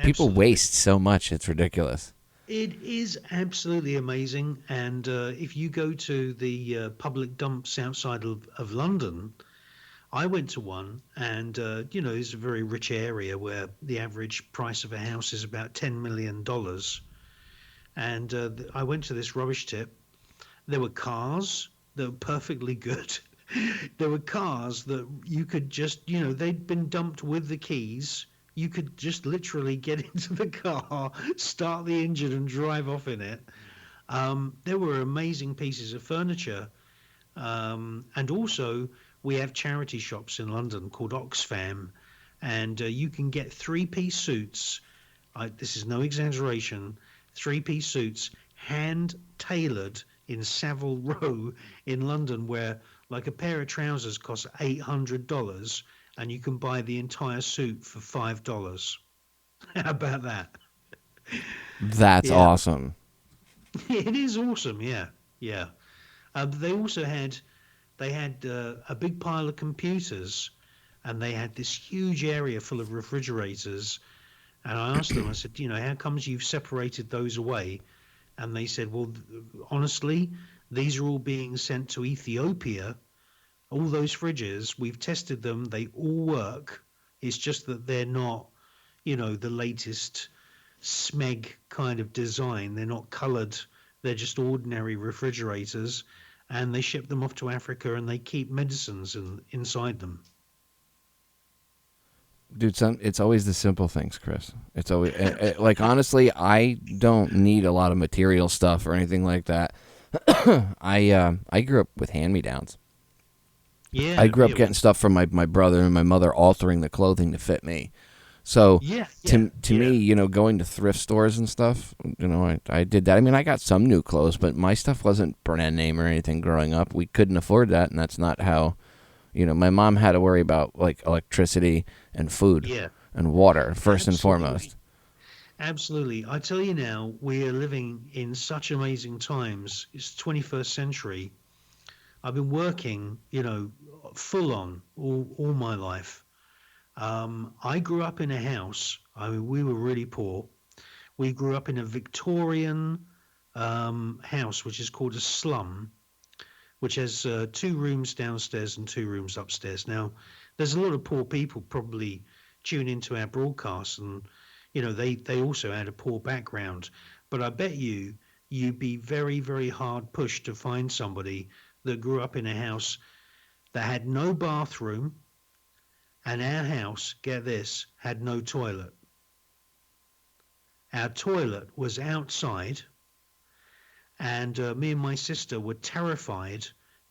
Speaker 1: people waste so much, it's ridiculous.
Speaker 9: It is absolutely amazing. And if you go to the public dumps outside of London. I went to one, and it's a very rich area where the average price of a house is about $10 million. And I went to this rubbish tip. There were cars that were perfectly good. There were cars that you could just, they'd been dumped with the keys. You could just literally get into the car, start the engine, and drive off in it. There were amazing pieces of furniture. And also, we have charity shops in London called Oxfam, and you can get three-piece suits. This is no exaggeration. Three-piece suits hand-tailored in Savile Row in London, where like a pair of trousers costs $800, and you can buy the entire suit for $5. How about that?
Speaker 1: That's awesome.
Speaker 9: It is awesome. Yeah. They also had. They had a big pile of computers, and they had this huge area full of refrigerators. And I asked them, I said, how comes you've separated those away? And they said, well, honestly, these are all being sent to Ethiopia. All those fridges, we've tested them. They all work. It's just that they're not, the latest smeg kind of design. They're not colored. They're just ordinary refrigerators. And they ship them off to Africa, and they keep medicines inside them.
Speaker 1: Dude, it's always the simple things, Chris. It's always like, honestly, I don't need a lot of material stuff or anything like that. I grew up with hand-me-downs.
Speaker 9: Yeah,
Speaker 1: I grew up getting stuff from my brother and my mother altering the clothing to fit me. So to me, going to thrift stores and stuff, I did that. I mean, I got some new clothes, but my stuff wasn't brand name or anything growing up. We couldn't afford that, and that's not how, my mom had to worry about, like, electricity and food and water first and foremost.
Speaker 9: Absolutely. I tell you now, we are living in such amazing times. It's the 21st century. I've been working, full on all my life. I grew up in a house. I mean, we were really poor. We grew up in a Victorian house, which is called a slum, which has 2 rooms downstairs and 2 rooms upstairs. Now, there's a lot of poor people probably tune into our broadcast, and they also had a poor background. But I bet you'd be very, very hard pushed to find somebody that grew up in a house that had no bathroom. And our house, get this, had no toilet. Our toilet was outside, and me and my sister were terrified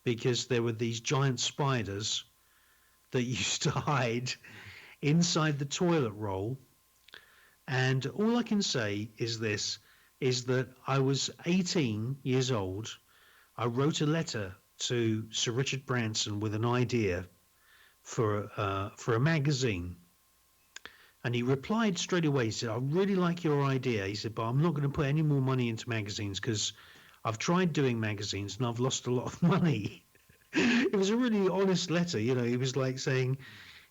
Speaker 9: because there were these giant spiders that used to hide inside the toilet roll. And all I can say is this, is that I was 18 years old. I wrote a letter to Sir Richard Branson with an idea for a magazine. And he replied straight away. He said, I really like your idea. He said, but I'm not going to put any more money into magazines because I've tried doing magazines and I've lost a lot of money. It was a really honest letter. You know, he was like saying,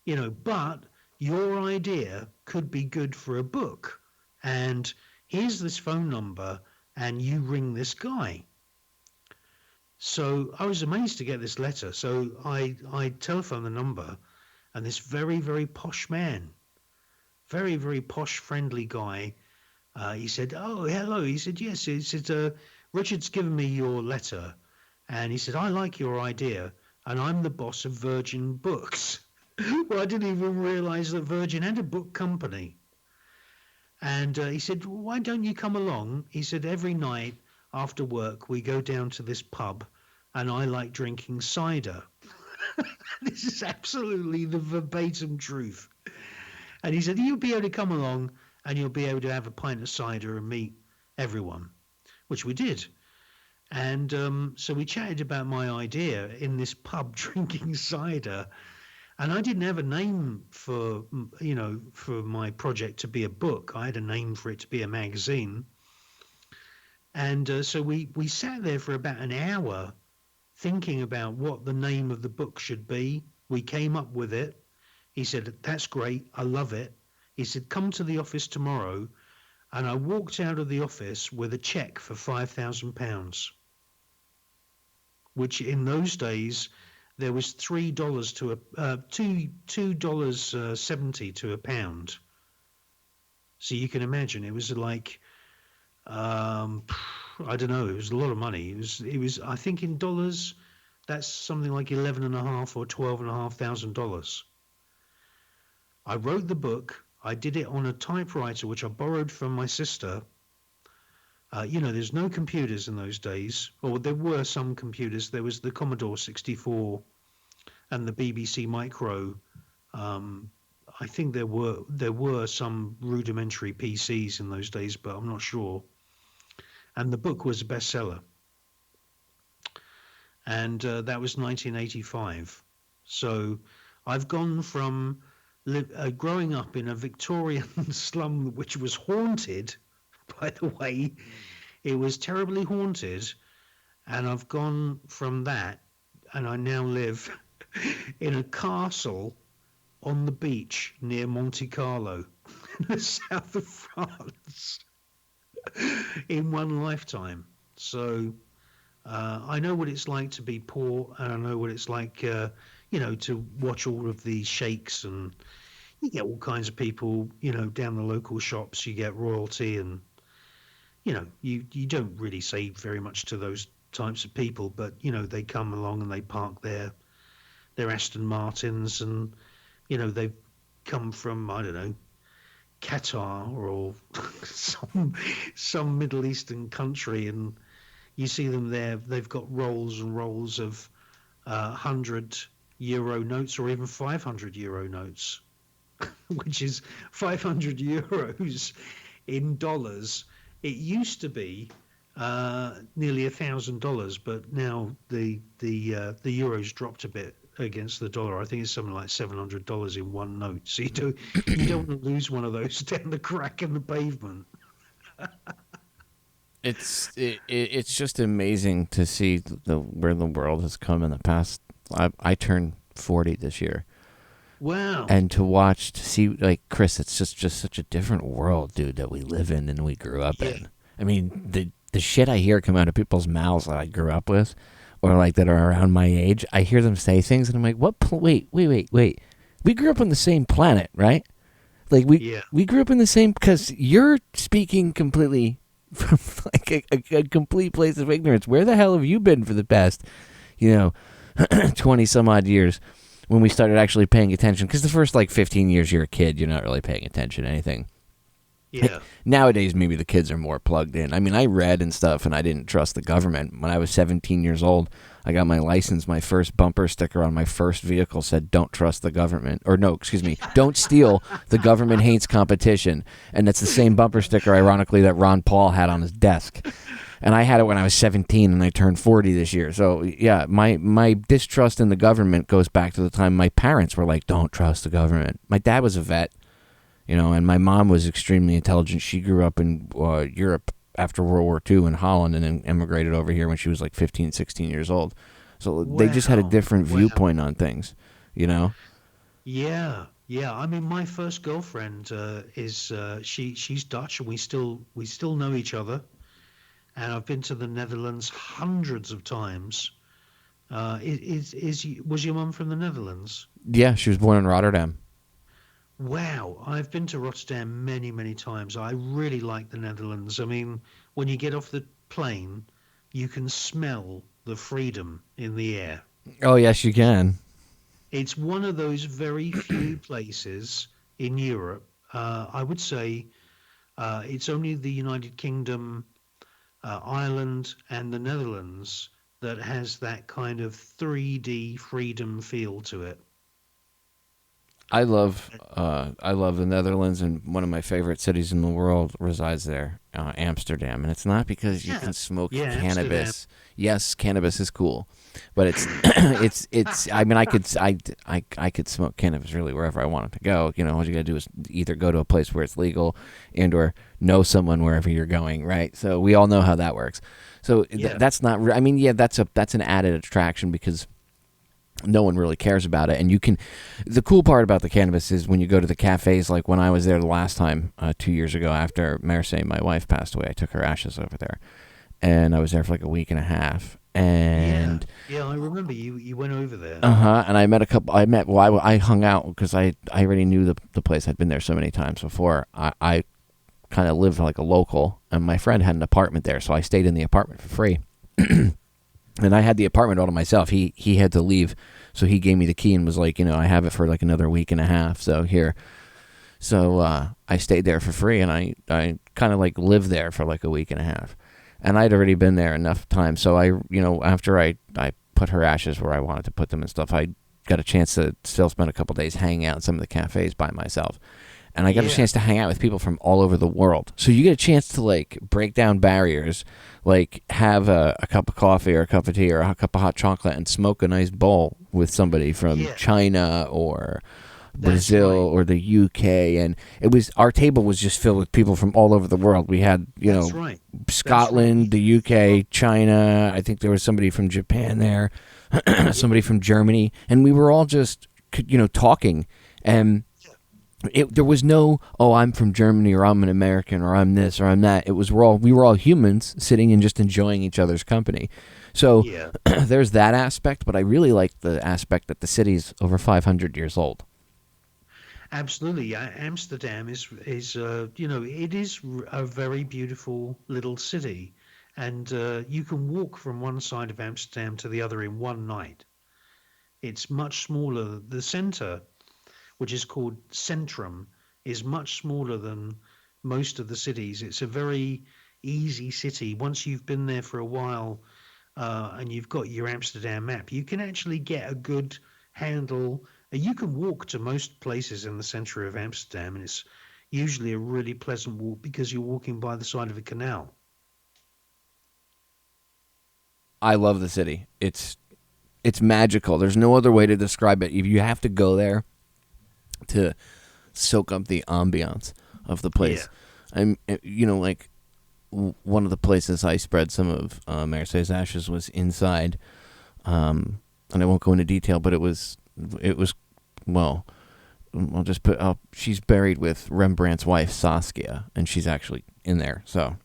Speaker 9: you know, but your idea could be good for a book. And here's this phone number and you ring this guy. So I was amazed to get this letter. So I telephoned the number, and this very, very posh man, very, very posh, friendly guy, he said, oh, hello. He said, yes. He said, Richard's given me your letter. And he said, I like your idea, and I'm the boss of Virgin Books. Well, I didn't even realize that Virgin had a book company. And he said, why don't you come along? He said, every night after work, we go down to this pub, and I like drinking cider. This is absolutely the verbatim truth. And he said, you'll be able to come along and you'll be able to have a pint of cider and meet everyone, which we did. And so we chatted about my idea in this pub drinking cider. And I didn't have a name for, you know, for my project to be a book. I had a name for it to be a magazine. And so we sat there for about an hour thinking about what the name of the book should be. We came up with it. He said, that's great. I love it. He said, come to the office tomorrow. And I walked out of the office with a check for £5,000, which in those days, there was $3 to $2.70 to a pound. So you can imagine it was like, I don't know, it was a lot of money. It was I think in dollars, that's something like $11,500 or $12,500. I wrote the book. I did it on a typewriter, which I borrowed from my sister. You know, there's no computers in those days, or there were some computers. There was the Commodore 64 and the BBC Micro. I think there were some rudimentary PCs in those days, but I'm not sure. And the book was a bestseller. And that was 1985. So I've gone from growing up in a Victorian slum, which was haunted, by the way. It was terribly haunted. And I've gone from that, and I now live in a castle on the beach near Monte Carlo, in the south of France, in one lifetime. So I know what it's like to be poor, and I know what it's like, you know, to watch all of these sheikhs, and you get all kinds of people, you know, down the local shops. You get royalty, and you know, you don't really say very much to those types of people, but you know, they come along and they park their Aston Martins, and you know, they've come from, I don't know, Qatar or some Middle Eastern country, and you see them there. They've got rolls and rolls of €100 notes, or even €500 notes, which is 500 euros in dollars. It used to be nearly $1,000, but now the euro's dropped a bit against the dollar. I think it's something like $700 in one note. So you don't want to lose one of those down the crack in the pavement.
Speaker 1: It's just amazing to see where the world has come in the past. I turned 40 this year.
Speaker 9: Wow.
Speaker 1: And to see, like, Chris, it's just such a different world, dude, that we live in than we grew up in. I mean, the shit I hear come out of people's mouths that I grew up with, or like that are around my age, I hear them say things and I'm like, what? Wait. We grew up on the same planet, right? Like we grew up in the same, because you're speaking completely from like a complete place of ignorance. Where the hell have you been for the past, 20 some odd years when we started actually paying attention? Because the first like 15 years you're a kid, you're not really paying attention to anything.
Speaker 9: Yeah.
Speaker 1: Nowadays, maybe the kids are more plugged in. I mean, I read and stuff, and I didn't trust the government. When I was 17 years old, I got my license. My first bumper sticker on my first vehicle said, "Don't trust the government." Or no, excuse me, "Don't steal. The government hates competition." And that's the same bumper sticker, ironically, that Ron Paul had on his desk. And I had it when I was 17, and I turned 40 this year. So, yeah, my distrust in the government goes back to the time my parents were like, "Don't trust the government." My dad was a vet, and my mom was extremely intelligent. She grew up in Europe after World War II in Holland and then immigrated over here when she was like 15, 16 years old. So they just had a different viewpoint on things,
Speaker 9: Yeah, yeah. I mean, my first girlfriend is she's Dutch, and we still know each other. And I've been to the Netherlands hundreds of times. Was your mum from the Netherlands?
Speaker 1: Yeah, she was born in Rotterdam.
Speaker 9: Wow, I've been to Rotterdam many, many times. I really like the Netherlands. I mean, when you get off the plane, you can smell the freedom in the air.
Speaker 1: Oh, yes, you can.
Speaker 9: It's one of those very few places in Europe. I would say it's only the United Kingdom, Ireland, and the Netherlands that has that kind of 3D freedom feel to it.
Speaker 1: I love the Netherlands, and one of my favorite cities in the world resides there, Amsterdam. And it's not because you can smoke cannabis.
Speaker 9: Amsterdam.
Speaker 1: Yes, cannabis is cool, but it's it's. I mean, I could smoke cannabis really wherever I wanted to go. All you gotta do is either go to a place where it's legal, and/or know someone wherever you're going. Right. So we all know how that works. So that's not. I mean, that's an added attraction because no one really cares about it. And the cool part about the cannabis is when you go to the cafes, like when I was there the last time, 2 years ago after Marseille, my wife, passed away, I took her ashes over there, and I was there for like a week and a half. And
Speaker 9: yeah, I remember you went over there.
Speaker 1: And I hung out because I already knew the place. I'd been there so many times before. I kind of lived like a local, and my friend had an apartment there, so I stayed in the apartment for free. And I had the apartment all to myself. He had to leave, so he gave me the key and was like, I have it for like another week and a half. So here, I stayed there for free, and I kind of like lived there for like a week and a half, and I'd already been there enough time. So after I put her ashes where I wanted to put them and stuff, I got a chance to still spend a couple days hanging out in some of the cafes by myself. And I got a chance to hang out with people from all over the world. So you get a chance to like break down barriers, like have a cup of coffee or a cup of tea or a cup of hot chocolate and smoke a nice bowl with somebody from China or Brazil or the UK. And our table was just filled with people from all over the world. We had, Scotland, the UK, China. I think there was somebody from Japan there, somebody from Germany. And we were all just, talking. And there was no, I'm from Germany, or I'm an American, or I'm this, or I'm that. We were all humans sitting and just enjoying each other's company. So there's that aspect, but I really like the aspect that the city's over 500 years old.
Speaker 9: Absolutely. Amsterdam is it is a very beautiful little city, and you can walk from one side of Amsterdam to the other in one night. It's much smaller. The center, which is called Centrum, is much smaller than most of the cities. It's a very easy city. Once you've been there for a while and you've got your Amsterdam map, you can actually get a good handle. You can walk to most places in the center of Amsterdam, and it's usually a really pleasant walk because you're walking by the side of a canal.
Speaker 1: I love the city. It's magical. There's no other way to describe it. You have to go there to soak up the ambiance of the place. I'm, like one of the places I spread some of Marseille's ashes was inside, and I won't go into detail, but it was well, I'll just put. She's buried with Rembrandt's wife Saskia, and she's actually in there. So,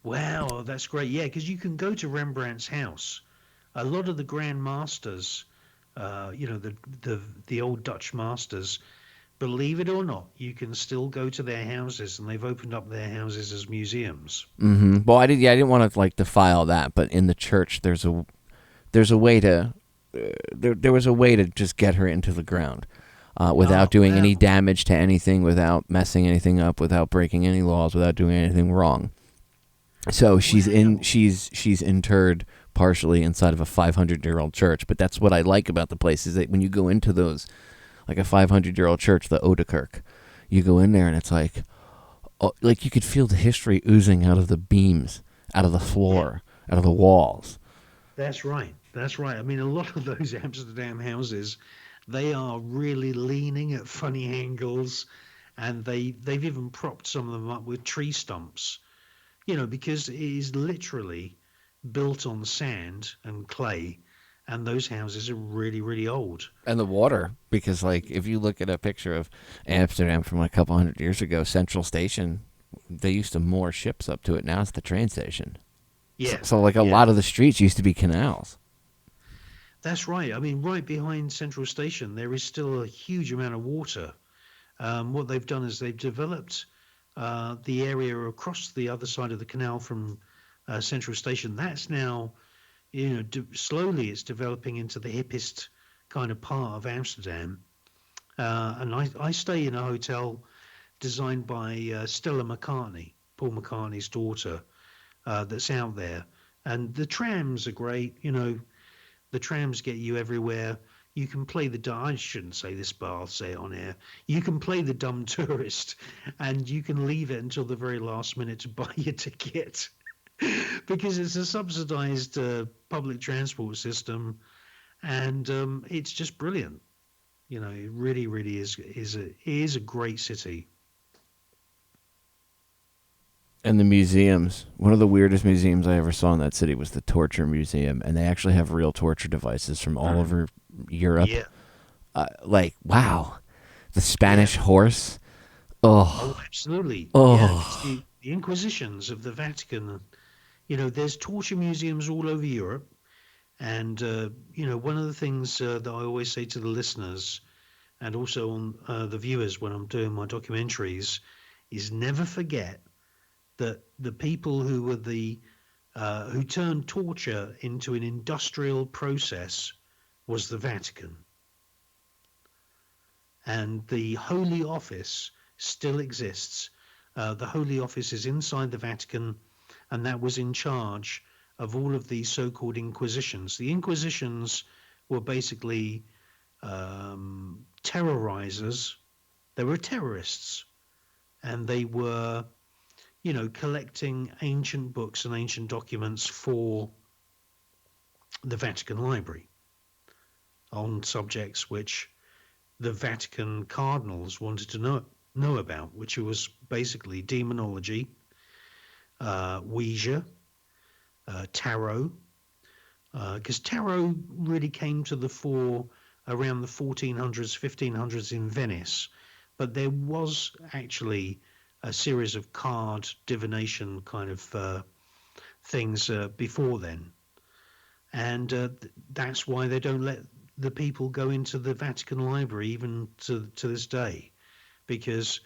Speaker 9: wow, that's great. Yeah, because you can go to Rembrandt's house. A lot of the Grand Masters, the old Dutch masters. Believe it or not, you can still go to their houses, and they've opened up their houses as museums.
Speaker 1: Mm-hmm. Well, I didn't want to like defile that, but in the church, there's a way to there was a way to just get her into the ground. without doing any damage to anything, without messing anything up, without breaking any laws, without doing anything wrong. So she's interred partially inside of a 500-year-old church. But that's what I like about the place, is that when you go into those, like a 500-year-old church, the Odekirk, you go in there and it's like you could feel the history oozing out of the beams, out of the floor, out of the walls.
Speaker 9: That's right. That's right. I mean, a lot of those Amsterdam houses, they are really leaning at funny angles, and they've even propped some of them up with tree stumps, because it is literally built on sand and clay, and those houses are really, really old.
Speaker 1: And the water, because if you look at a picture of Amsterdam from a couple hundred years ago, Central Station, they used to moor ships up to it. Now it's the train station.
Speaker 9: Yeah.
Speaker 1: So a lot of the streets used to be canals.
Speaker 9: That's right. I mean, right behind Central Station, there is still a huge amount of water. What they've done is they've developed the area across the other side of the canal from Central Station. That's now, slowly it's developing into the hippest kind of part of Amsterdam. And I stay in a hotel designed by Stella McCartney, Paul McCartney's daughter, that's out there. And the trams are great. The trams get you everywhere. You can play I shouldn't say this, but I'll say it on air. You can play the dumb tourist, and you can leave it until the very last minute to buy your ticket. Because it's a subsidized public transport system, and it's just brilliant. It really, really is a great city.
Speaker 1: And the museums. One of the weirdest museums I ever saw in that city was the Torture Museum, and they actually have real torture devices from all over Europe.
Speaker 9: Yeah.
Speaker 1: Wow. The Spanish horse. Oh,
Speaker 9: absolutely.
Speaker 1: Oh.
Speaker 9: Yeah, the Inquisitions of the Vatican. There's torture museums all over Europe. And, one of the things that I always say to the listeners, and also on the viewers when I'm doing my documentaries, is never forget that the people who were who turned torture into an industrial process was the Vatican. And the Holy Office still exists. The Holy Office is inside the Vatican, and that was in charge of all of these so-called Inquisitions. The Inquisitions were basically terrorizers. They were terrorists, and they were collecting ancient books and ancient documents for the Vatican Library on subjects which the Vatican cardinals wanted to know about, which was basically demonology, Ouija, tarot, because tarot really came to the fore around the 1400s, 1500s in Venice, but there was actually a series of card divination kind of things before then. And that's why they don't let the people go into the Vatican Library even to this day, because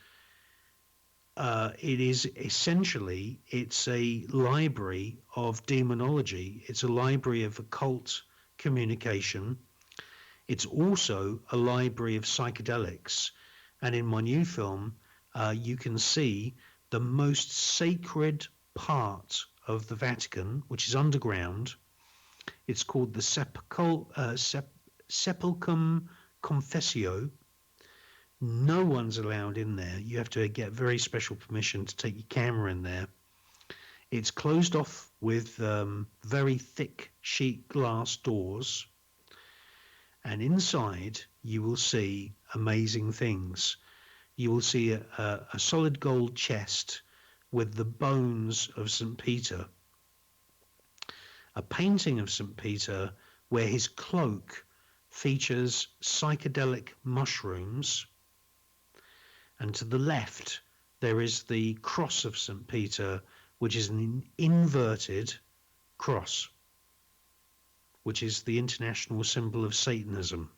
Speaker 9: it is essentially, it's a library of demonology. It's a library of occult communication. It's also a library of psychedelics. And in my new film, you can see the most sacred part of the Vatican, which is underground. It's called the Sepulchrum Confessio. No one's allowed in there. You have to get very special permission to take your camera in there. It's closed off with very thick sheet glass doors. And inside, you will see amazing things. You will see a solid gold chest with the bones of St. Peter. A painting of St. Peter where his cloak features psychedelic mushrooms. And to the left, there is the cross of St. Peter, which is an inverted cross, which is the international symbol of Satanism.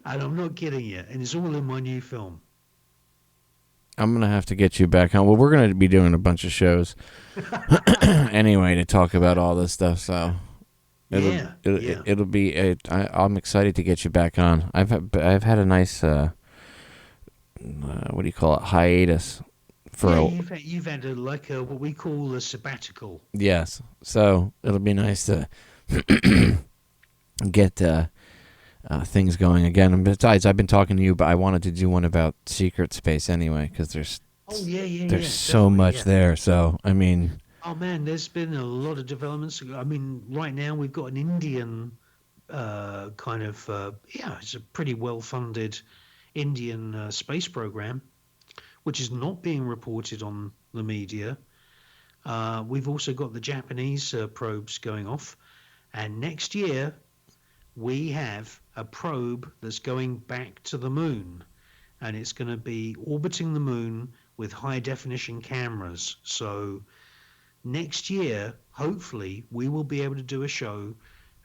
Speaker 9: And I'm not kidding you. And it's all in my new film.
Speaker 1: I'm going to have to get you back on. Well, we're going to be doing a bunch of shows anyway to talk about all this stuff. So
Speaker 9: Yeah,
Speaker 1: It'll be. I'm excited to get you back on. I've had a nice what do you call it, hiatus for
Speaker 9: yeah.
Speaker 1: a.
Speaker 9: You've had a what we call a sabbatical.
Speaker 1: Yes, so it'll be nice to get things going again. And besides, I've been talking to you, but I wanted to do one about secret space anyway, because there's so much there. So I mean,
Speaker 9: oh man, there's been a lot of developments. I mean, right now we've got an Indian it's a pretty well-funded Indian space program, which is not being reported on the media. We've also got the Japanese probes going off, and next year we have a probe that's going back to the moon, and it's going to be orbiting the moon with high-definition cameras. So next year, hopefully, we will be able to do a show,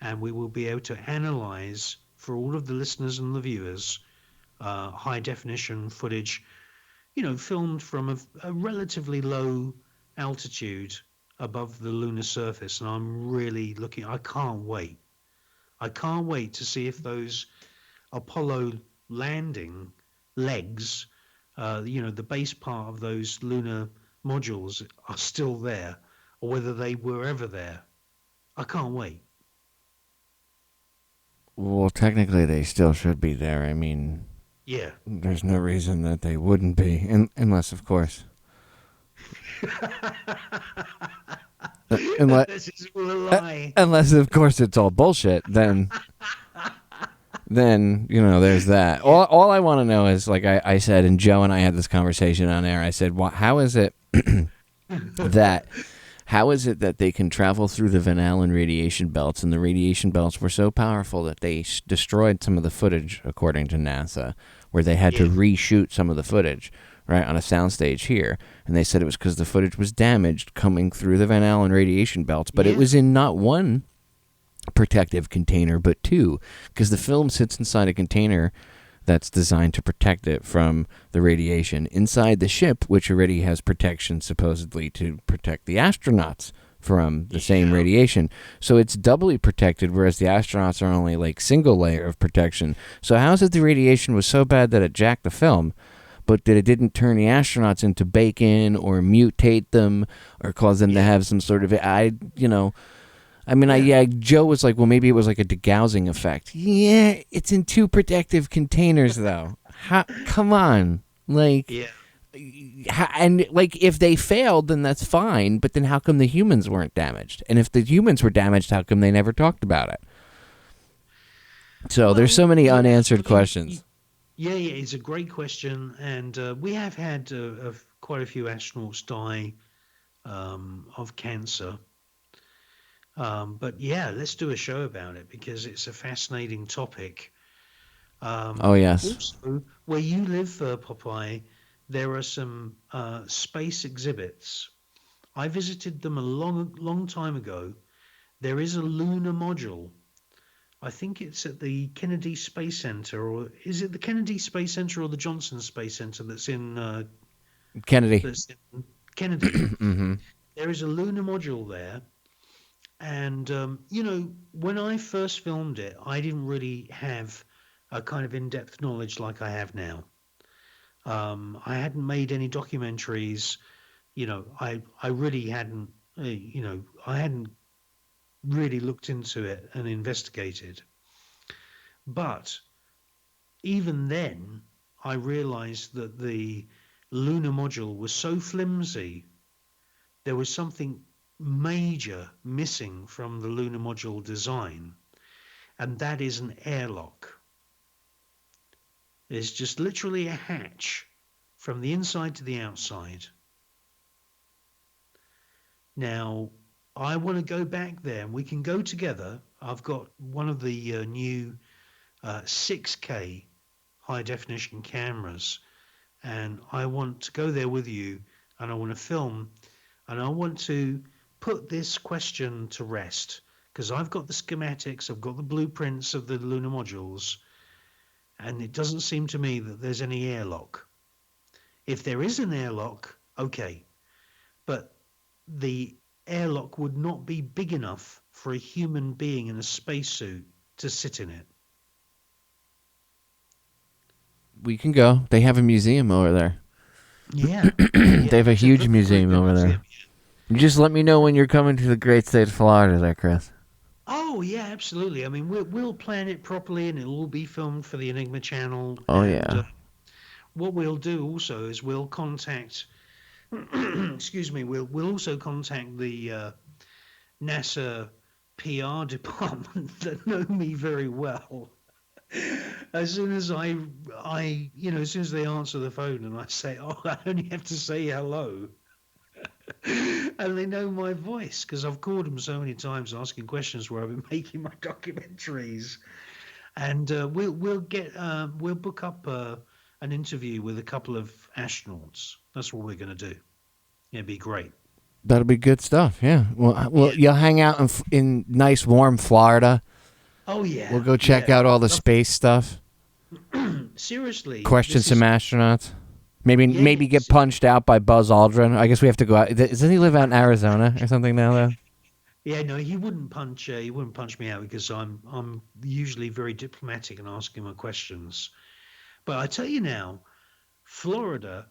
Speaker 9: and we will be able to analyze for all of the listeners and the viewers high-definition footage, filmed from a relatively low altitude above the lunar surface. And I'm really looking. I can't wait. I can't wait to see if those Apollo landing legs, the base part of those lunar modules are still there, or whether they were ever there. I can't wait.
Speaker 1: well, technically they still should be there. I mean,
Speaker 9: Yeah.
Speaker 1: there's no reason that they wouldn't be, unless, of course,
Speaker 9: This is all a lie.
Speaker 1: unless of course it's all bullshit. Then there's that. All I want to know is, like I said, and Joe and I had this conversation on air. I said, how is it that they can travel through the Van Allen radiation belts, and the radiation belts were so powerful that they destroyed some of the footage, according to NASA, where they had to reshoot some of the footage, right, on a soundstage here. And they said it was because the footage was damaged coming through the Van Allen radiation belts, but it was in not one protective container, but two, because the film sits inside a container that's designed to protect it from the radiation inside the ship, which already has protection supposedly to protect the astronauts from the same radiation. So it's doubly protected, whereas the astronauts are only like single layer of protection. So how is it the radiation was so bad that it jacked the film, but that it didn't turn the astronauts into bacon or mutate them or cause them to have some sort of Joe was like, well, maybe it was like a degaussing effect. Yeah, it's in two protective containers, though. Come on. And, if they failed, then that's fine, but then how come the humans weren't damaged? And if the humans were damaged, how come they never talked about it? So there's so many unanswered questions.
Speaker 9: Yeah, it's a great question, and we have had quite a few astronauts die of cancer. But yeah, let's do a show about it because it's a fascinating topic.
Speaker 1: Oh, yes.
Speaker 9: Also, where you live, Popeye, there are some space exhibits. I visited them a long time ago. There is a lunar module. I think it's at the Kennedy Space Center, or is it the Kennedy Space Center or the Johnson Space Center that's in
Speaker 1: Kennedy?
Speaker 9: That's in Kennedy.
Speaker 1: Mm-hmm.
Speaker 9: There is a lunar module there. And, when I first filmed it, I didn't really have a kind of in-depth knowledge like I have now. I hadn't made any documentaries. I really hadn't, I hadn't really looked into it and investigated. But even then, I realized that the lunar module was so flimsy, there was something major missing from the lunar module design, and that is an airlock. It's just literally a hatch from the inside to the outside. Now, I want to go back there, and we can go together. I've got one of the new 6K high-definition cameras, and I want to go there with you, and I want to film, and I want to put this question to rest, because I've got the schematics, I've got the blueprints of the lunar modules, and it doesn't seem to me that there's any airlock. If there is an airlock, okay, but the airlock would not be big enough for a human being in a spacesuit to sit in it.
Speaker 1: We can go. They have a museum over there.
Speaker 9: Yeah.
Speaker 1: They have a
Speaker 9: It's
Speaker 1: huge
Speaker 9: very, very
Speaker 1: museum
Speaker 9: good
Speaker 1: over there.
Speaker 9: museum, yeah.
Speaker 1: You just let me know when you're coming to the great state of Florida there, Chris.
Speaker 9: Oh yeah, absolutely. I mean, we'll plan it properly, and it'll all be filmed for the Enigma channel.
Speaker 1: Oh,
Speaker 9: and,
Speaker 1: yeah.
Speaker 9: What we'll do also is we'll contact. excuse me. We'll also contact the NASA PR department that know me very well. As soon as as soon as they answer the phone and I say, "Oh, I only have to say hello," and they know my voice because I've called them so many times asking questions where I've been making my documentaries, and we'll book up an interview with a couple of astronauts. That's what we're going to do. It'd be great.
Speaker 1: That'll be good stuff, yeah. Well, you'll hang out in nice, warm Florida.
Speaker 9: Oh, yeah.
Speaker 1: We'll go check out all the space stuff.
Speaker 9: Seriously.
Speaker 1: Question some astronauts. Maybe get punched out by Buzz Aldrin. I guess we have to go out. Doesn't he live out in Arizona or something now, though?
Speaker 9: Yeah, no, he wouldn't punch me out because I'm usually very diplomatic and asking my questions. But I tell you now, Florida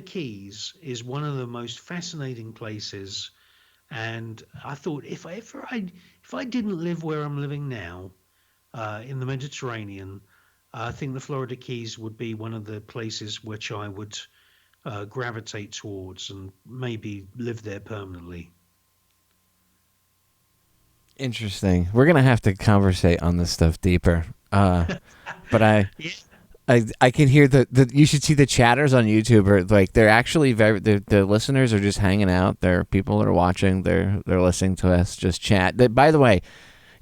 Speaker 9: Keys is one of the most fascinating places. And I thought if I didn't live where I'm living now, in the Mediterranean, I think the Florida Keys would be one of the places which I would gravitate towards and maybe live there permanently.
Speaker 1: Interesting. We're gonna have to conversate on this stuff deeper. But I can hear the you should see the chatters on YouTube. Are like they're actually the listeners are just hanging out. They're people that are watching. They're listening to us just chat. By the way,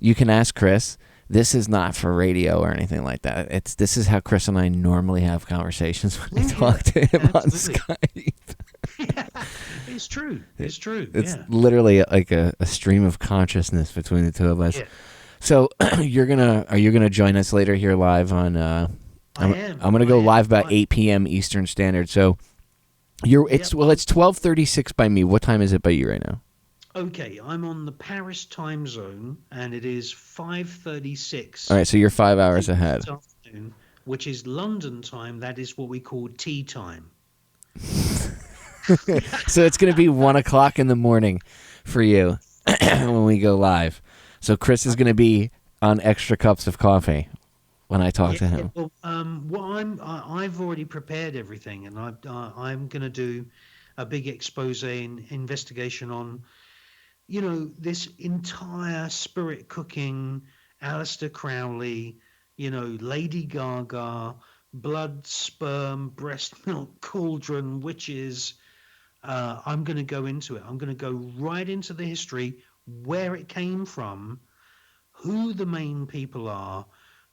Speaker 1: you can ask Chris. This is not for radio or anything like that. This is how Chris and I normally have conversations when we talk to him on Skype.
Speaker 9: Yeah, it's true. It's true.
Speaker 1: It's literally like a stream of consciousness between the two of us. Yeah. So are you gonna join us later here live on? I'm gonna go live about 8 p.m. Eastern Standard. So it's 12:36 by me. What time is it by you right now?
Speaker 9: Okay, I'm on the Paris time zone, and it is 5:36.
Speaker 1: All right, so you're 5 hours ahead.
Speaker 9: Which is London time. That is what we call tea time.
Speaker 1: So it's going to be 1 o'clock in the morning for you when we go live. So Chris is going to be on extra cups of coffee when I talk to him.
Speaker 9: Well, I've already prepared everything, and I'm going to do a big expose and investigation on, this entire spirit cooking, Aleister Crowley, Lady Gaga, blood, sperm, breast milk, cauldron, witches. I'm going to go into it. I'm going to go right into the history, where it came from, who the main people are,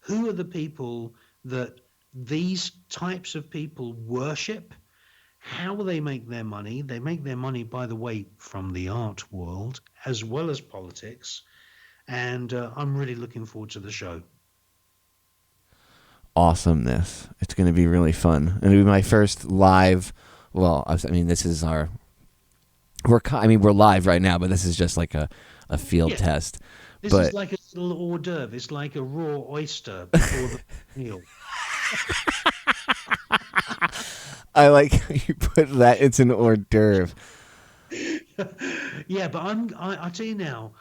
Speaker 9: who are the people that these types of people worship, how they make their money. They make their money, by the way, from the art world as well as politics. And I'm really looking forward to the show.
Speaker 1: Awesomeness. It's going to be really fun. It'll be my first live. Well, this is we're live right now, but this is just like a field test.
Speaker 9: This is like a little hors d'oeuvre. It's like a raw oyster before the meal.
Speaker 1: I like how you put that. It's an hors d'oeuvre.
Speaker 9: Yeah, but I'll tell you now,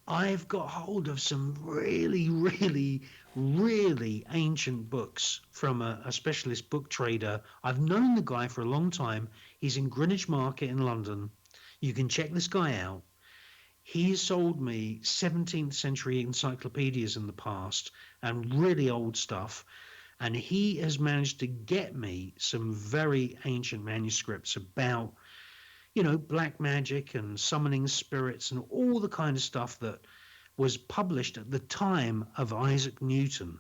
Speaker 9: I've got hold of some really, really, really ancient books from a specialist book trader. I've known the guy for a long time. He's in Greenwich Market in London. You can check this guy out. He sold me 17th century encyclopedias in the past and really old stuff. And he has managed to get me some very ancient manuscripts about, black magic and summoning spirits and all the kind of stuff that was published at the time of Isaac Newton.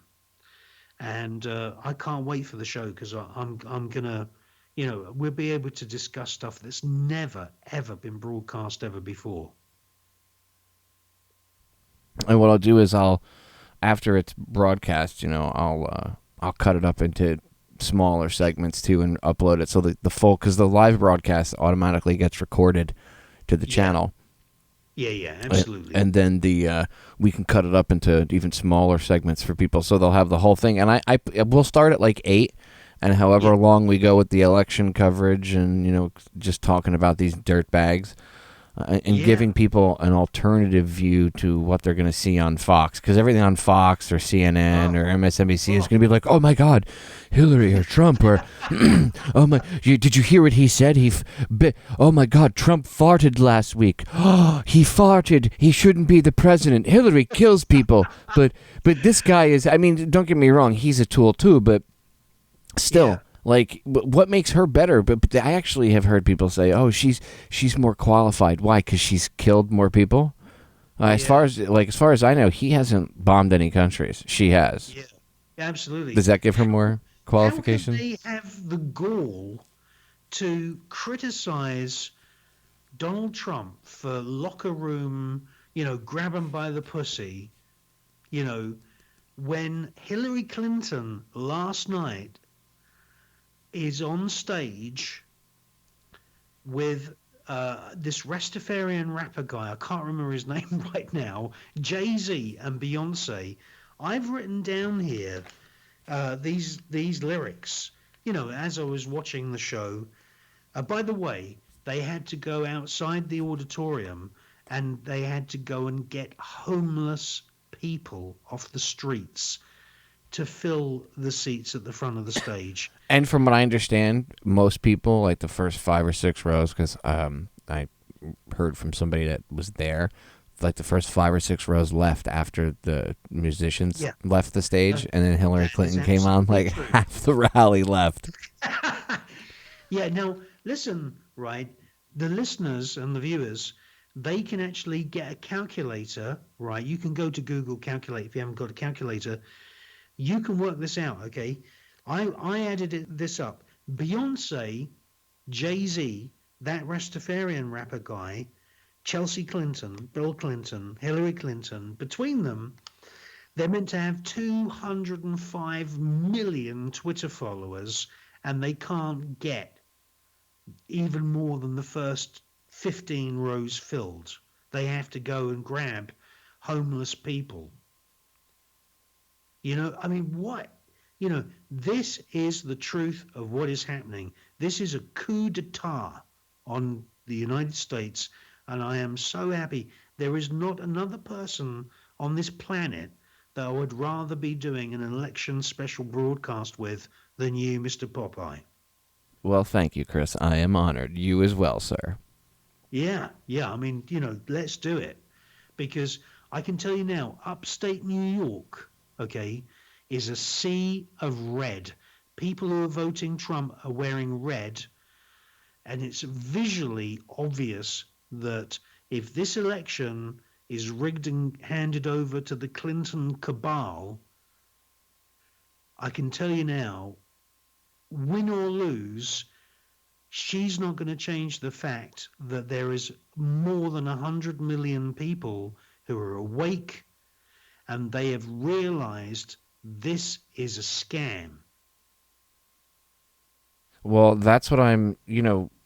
Speaker 9: And I can't wait for the show because I'm going to, we'll be able to discuss stuff that's never, ever been broadcast ever before.
Speaker 1: And what I'll do is after it's broadcast, I'll cut it up into smaller segments too and upload it so the full, because the live broadcast automatically gets recorded to the channel.
Speaker 9: Yeah, absolutely.
Speaker 1: And then we can cut it up into even smaller segments for people, so they'll have the whole thing. And I we'll start at like 8, and however long we go with the election coverage, and just talking about these dirt bags. And giving people an alternative view to what they're going to see on Fox, because everything on Fox or CNN or MSNBC is going to be like, oh my God, Hillary or Trump, or oh my, did you hear what he said? Oh my God, Trump farted last week. Oh, he farted. He shouldn't be the president. Hillary kills people, but this guy is. I mean, don't get me wrong, he's a tool too, but still. Yeah. Like, what makes her better? But I actually have heard people say, "Oh, she's more qualified." Why? Because she's killed more people. As far as I know, he hasn't bombed any countries. She has.
Speaker 9: Yeah, absolutely.
Speaker 1: Does that give her more qualification?
Speaker 9: How can they have the gall to criticize Donald Trump for locker room, grab him by the pussy, when Hillary Clinton last night is on stage with this Rastafarian rapper guy. I can't remember his name right now. Jay-Z and Beyonce. I've written down here these lyrics, as I was watching the show. By the way, they had to go outside the auditorium and they had to go and get homeless people off the streets to fill the seats at the front of the stage.
Speaker 1: And from what I understand, most people, like the first 5 or 6 rows, because I heard from somebody that was there, like the first 5 or 6 rows left after the musicians left the stage, and then Hillary Clinton came on, like half the rally left.
Speaker 9: Yeah, now, listen, right, the listeners and the viewers, they can actually get a calculator, right? You can go to Google Calculate if you haven't got a calculator. You can work this out, okay? I added this up. Beyonce, Jay-Z, that Rastafarian rapper guy, Chelsea Clinton, Bill Clinton, Hillary Clinton, between them, they're meant to have 205 million Twitter followers, and they can't get even more than the first 15 rows filled. They have to go and grab homeless people. I mean, what? This is the truth of what is happening. This is a coup d'etat on the United States, and I am so happy. There is not another person on this planet that I would rather be doing an election special broadcast with than you, Mr. Popeye.
Speaker 1: Well, thank you, Chris. I am honored. You as well, sir.
Speaker 9: Yeah. I mean, let's do it. Because I can tell you now, upstate New York, okay, is a sea of red. People who are voting Trump are wearing red, and it's visually obvious that if this election is rigged and handed over to the Clinton cabal, I can tell you now, win or lose, she's not going to change the fact that there is more than 100 million people who are awake, and they have realized this is a scam.
Speaker 1: Well, that's what I'm,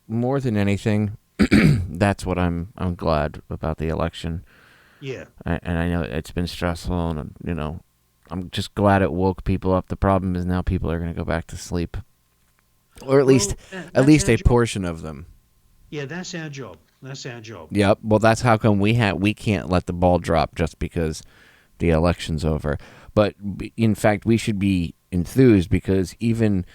Speaker 1: more than anything, that's what I'm glad about the election.
Speaker 9: Yeah.
Speaker 1: And I know it's been stressful, and, I'm just glad it woke people up. The problem is now people are going to go back to sleep. Or at least a portion of them.
Speaker 9: Yeah, that's our job.
Speaker 1: Yep. Well, that's how come we can't let the ball drop just because the election's over. But in fact, we should be enthused because even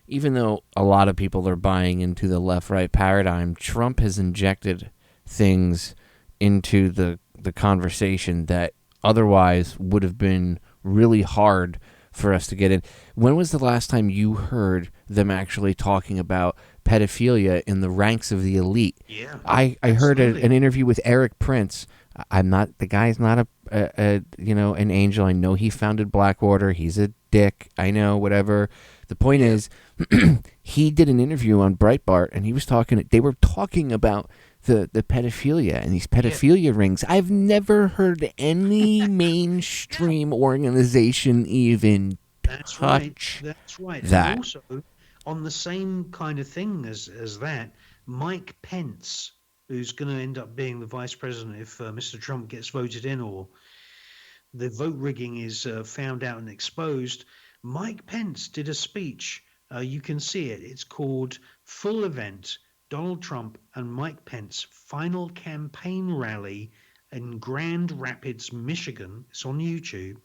Speaker 1: though a lot of people are buying into the left-right paradigm, Trump has injected things into the conversation that otherwise would have been really hard for us to get in. When was the last time you heard them actually talking about pedophilia in the ranks of the elite?
Speaker 9: Yeah,
Speaker 1: I heard an interview with Eric Prince. The guy's not an angel. I know he founded Blackwater. He's a dick. I know, whatever. The point is, he did an interview on Breitbart, and they were talking about the pedophilia and these pedophilia rings. I've never heard any mainstream organization even touch
Speaker 9: That's right.
Speaker 1: that.
Speaker 9: And also, on the same kind of thing as that, Mike Pence, who's going to end up being the vice president if Mr. Trump gets voted in or the vote rigging is found out and exposed. Mike Pence did a speech. You can see it. It's called Full Event, Donald Trump and Mike Pence Final Campaign Rally in Grand Rapids, Michigan. It's on YouTube.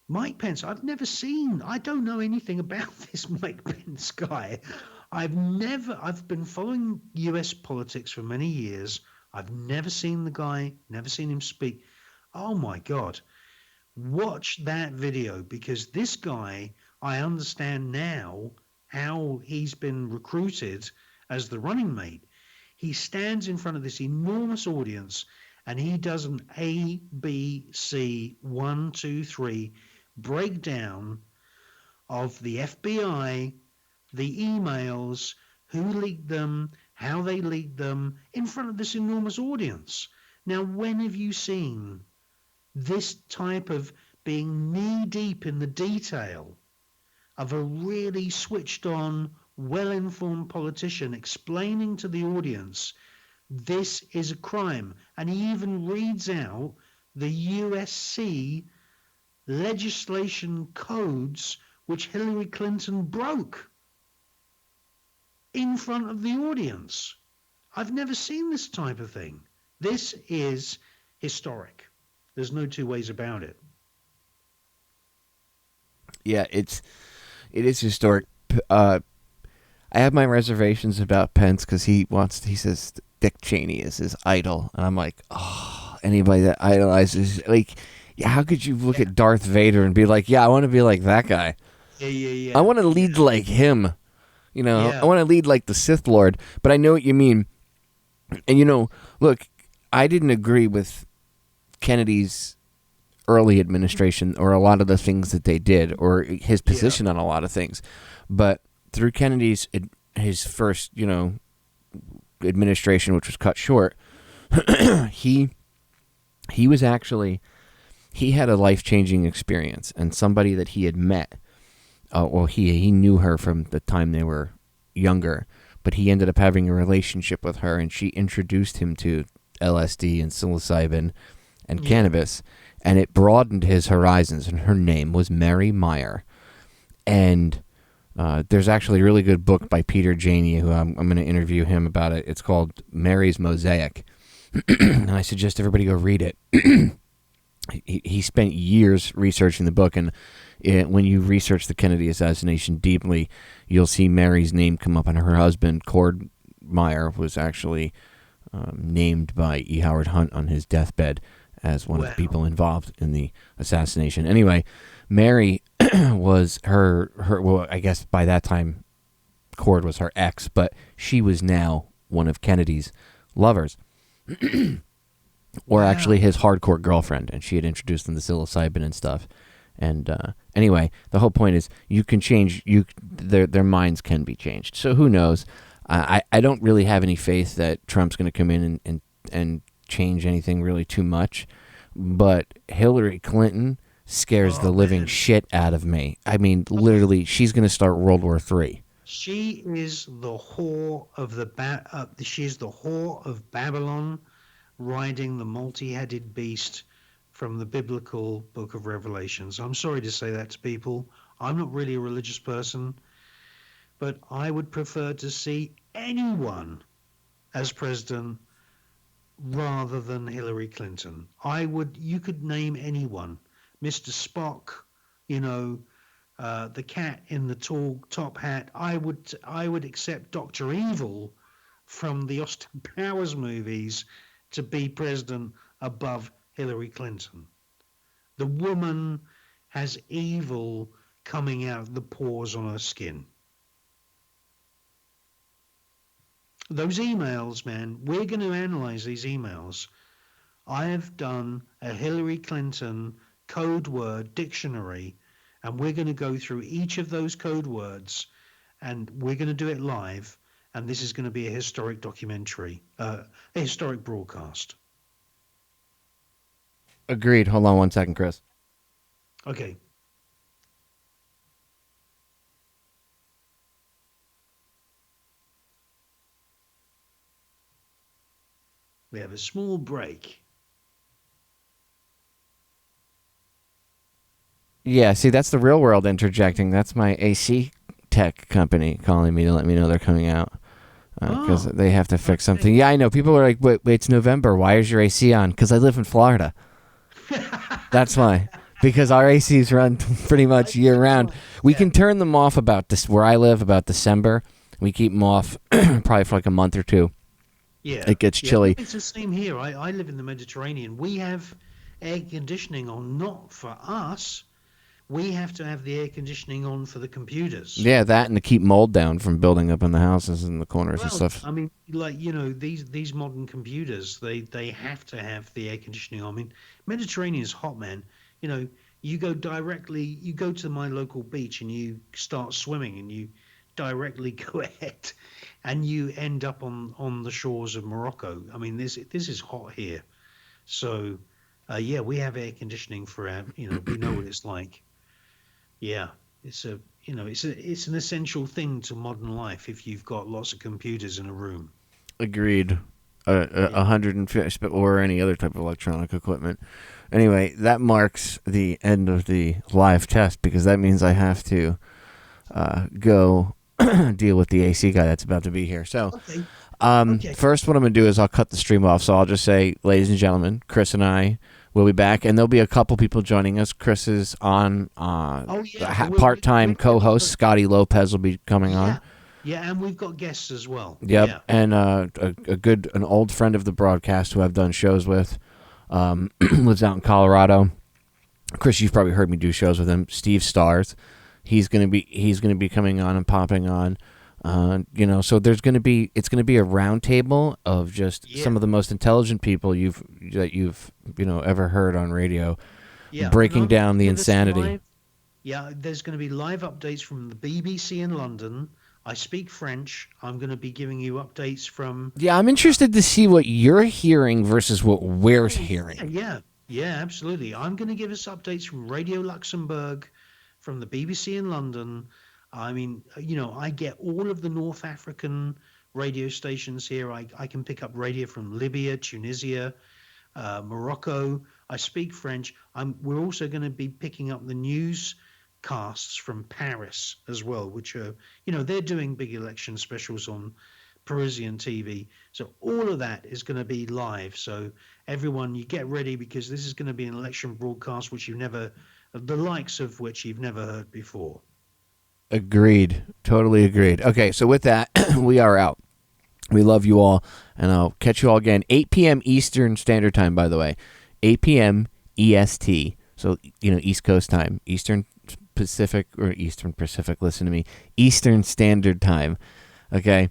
Speaker 9: Mike Pence, I don't know anything about this Mike Pence guy. I've been following US politics for many years. I've never seen the guy, never seen him speak. Oh my God. Watch that video, because this guy, I understand now how he's been recruited as the running mate. He stands in front of this enormous audience and he does an A, B, C, 1, 2, 3 breakdown of the FBI, the emails, who leaked them, how they leaked them, in front of this enormous audience. Now, when have you seen this type of being knee-deep in the detail of a really switched-on, well-informed politician explaining to the audience this is a crime? And he even reads out the USC legislation codes which Hillary Clinton broke in front of the audience. I've never seen this type of thing. This is historic. There's no two ways about it.
Speaker 1: Yeah, it is historic. I have my reservations about Pence because he says Dick Cheney is his idol, and I'm like, oh, anybody that idolizes, like, yeah, how could you look at Darth Vader and be like, yeah, I want to be like that guy.
Speaker 9: Yeah.
Speaker 1: I want to lead like him. I want to lead like the Sith Lord. But I know what you mean. And look, I didn't agree with Kennedy's early administration or a lot of the things that they did or his position on a lot of things. But through Kennedy's his first, administration, which was cut short, he was actually, he had a life-changing experience, and somebody that he had met, he knew her from the time they were younger, but he ended up having a relationship with her, and she introduced him to LSD and psilocybin and cannabis, and it broadened his horizons, and her name was Mary Meyer. And there's actually a really good book by Peter Janey, who I'm going to interview him about it. It's called Mary's Mosaic, and I suggest everybody go read it. He spent years researching the book, and when you research the Kennedy assassination deeply, you'll see Mary's name come up, and her husband, Cord Meyer, was actually named by E. Howard Hunt on his deathbed as one of the people involved in the assassination. Anyway, Mary was her well, I guess by that time Cord was her ex, but she was now one of Kennedy's lovers. Or actually his hardcore girlfriend, and she had introduced him to psilocybin and stuff. And anyway, the whole point is you can change, their minds can be changed. So who knows? I don't really have any faith that Trump's going to come in and change anything really too much. But Hillary Clinton scares the living shit out of me. I mean, literally, she's going to start World War III.
Speaker 9: She is the whore of she's the whore of Babylon, riding the multi-headed beast from the biblical book of Revelations. I'm sorry to say that to people. I'm not really a religious person, but I would prefer to see anyone as president rather than Hillary Clinton. You could name anyone. Mr. Spock, the cat in the tall top hat. I would accept Dr. Evil from the Austin Powers movies to be president above Hillary Clinton. The woman has evil coming out of the pores on her skin. Those emails, man, we're going to analyze these emails. I have done a Hillary Clinton code word dictionary, and we're going to go through each of those code words, and we're going to do it live. And this is going to be a historic documentary, a historic broadcast.
Speaker 1: Agreed. Hold on one second, Chris.
Speaker 9: Okay. We have a small break.
Speaker 1: Yeah, see, that's the real world interjecting. That's my AC tech company calling me to let me know they're coming out because they have to fix something. Yeah, I know. People are like, wait, it's November. Why is your AC on? Because I live in Florida. That's why. Because our ACs run pretty much year round. We can turn them off about this where I live about December. We keep them off probably for like a month or two.
Speaker 9: Yeah,
Speaker 1: it gets chilly.
Speaker 9: It's the same here. I live in the Mediterranean. We have air conditioning on, not for us. We have to have the air conditioning on for the computers.
Speaker 1: Yeah, that and to keep mold down from building up in the houses and the corners and stuff.
Speaker 9: I mean, like, these modern computers, they have to have the air conditioning on. I mean, Mediterranean's hot, man. You go to my local beach and you start swimming and you directly go ahead and you end up on the shores of Morocco. I mean, this is hot here. So, yeah, we have air conditioning for our, we know what it's like. Yeah, it's it's an essential thing to modern life if you've got lots of computers in a room.
Speaker 1: Agreed. 150 or any other type of electronic equipment. Anyway, that marks the end of the live test because that means I have to go deal with the AC guy that's about to be here. So, first what I'm going to do is I'll cut the stream off. So I'll just say, ladies and gentlemen, Chris and I will be back, and there'll be a couple people joining us. Chris is on part-time co-host. Scotty Lopez will be coming on.
Speaker 9: Yeah, and we've got guests as well.
Speaker 1: Yep,
Speaker 9: yeah.
Speaker 1: And an old friend of the broadcast who I've done shows with, lives out in Colorado. Chris, you've probably heard me do shows with him. Steve Stars, he's gonna be coming on and popping on. So it's gonna be a round table of just some of the most intelligent people you've ever heard on radio, breaking down the insanity.
Speaker 9: There's going to be live updates from the BBC in London. I speak French. I'm going to be giving you updates from...
Speaker 1: Yeah, I'm interested to see what you're hearing versus what we're hearing.
Speaker 9: Yeah, absolutely. I'm going to give us updates from Radio Luxembourg, from the BBC in London. I mean, I get all of the North African radio stations here. I can pick up radio from Libya, Tunisia, Morocco. I speak French. We're also going to be picking up the news casts from Paris as well, which are, they're doing big election specials on Parisian TV. So all of that is going to be live. So everyone, you get ready because this is going to be an election broadcast the likes of which you've never heard before.
Speaker 1: Agreed. Totally agreed. Okay, so with that, we are out. We love you all, and I'll catch you all again. 8 p.m. Eastern Standard Time, by the way. 8 p.m. EST. So, East Coast time. Eastern Pacific, listen to me. Eastern Standard Time. Okay?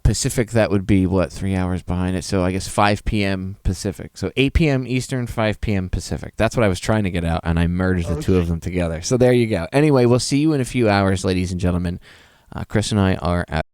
Speaker 1: Pacific, that would be, 3 hours behind it? So I guess 5 p.m. Pacific. So 8 p.m. Eastern, 5 p.m. Pacific. That's what I was trying to get out, and I merged the two of them together. So there you go. Anyway, we'll see you in a few hours, ladies and gentlemen. Chris and I are out.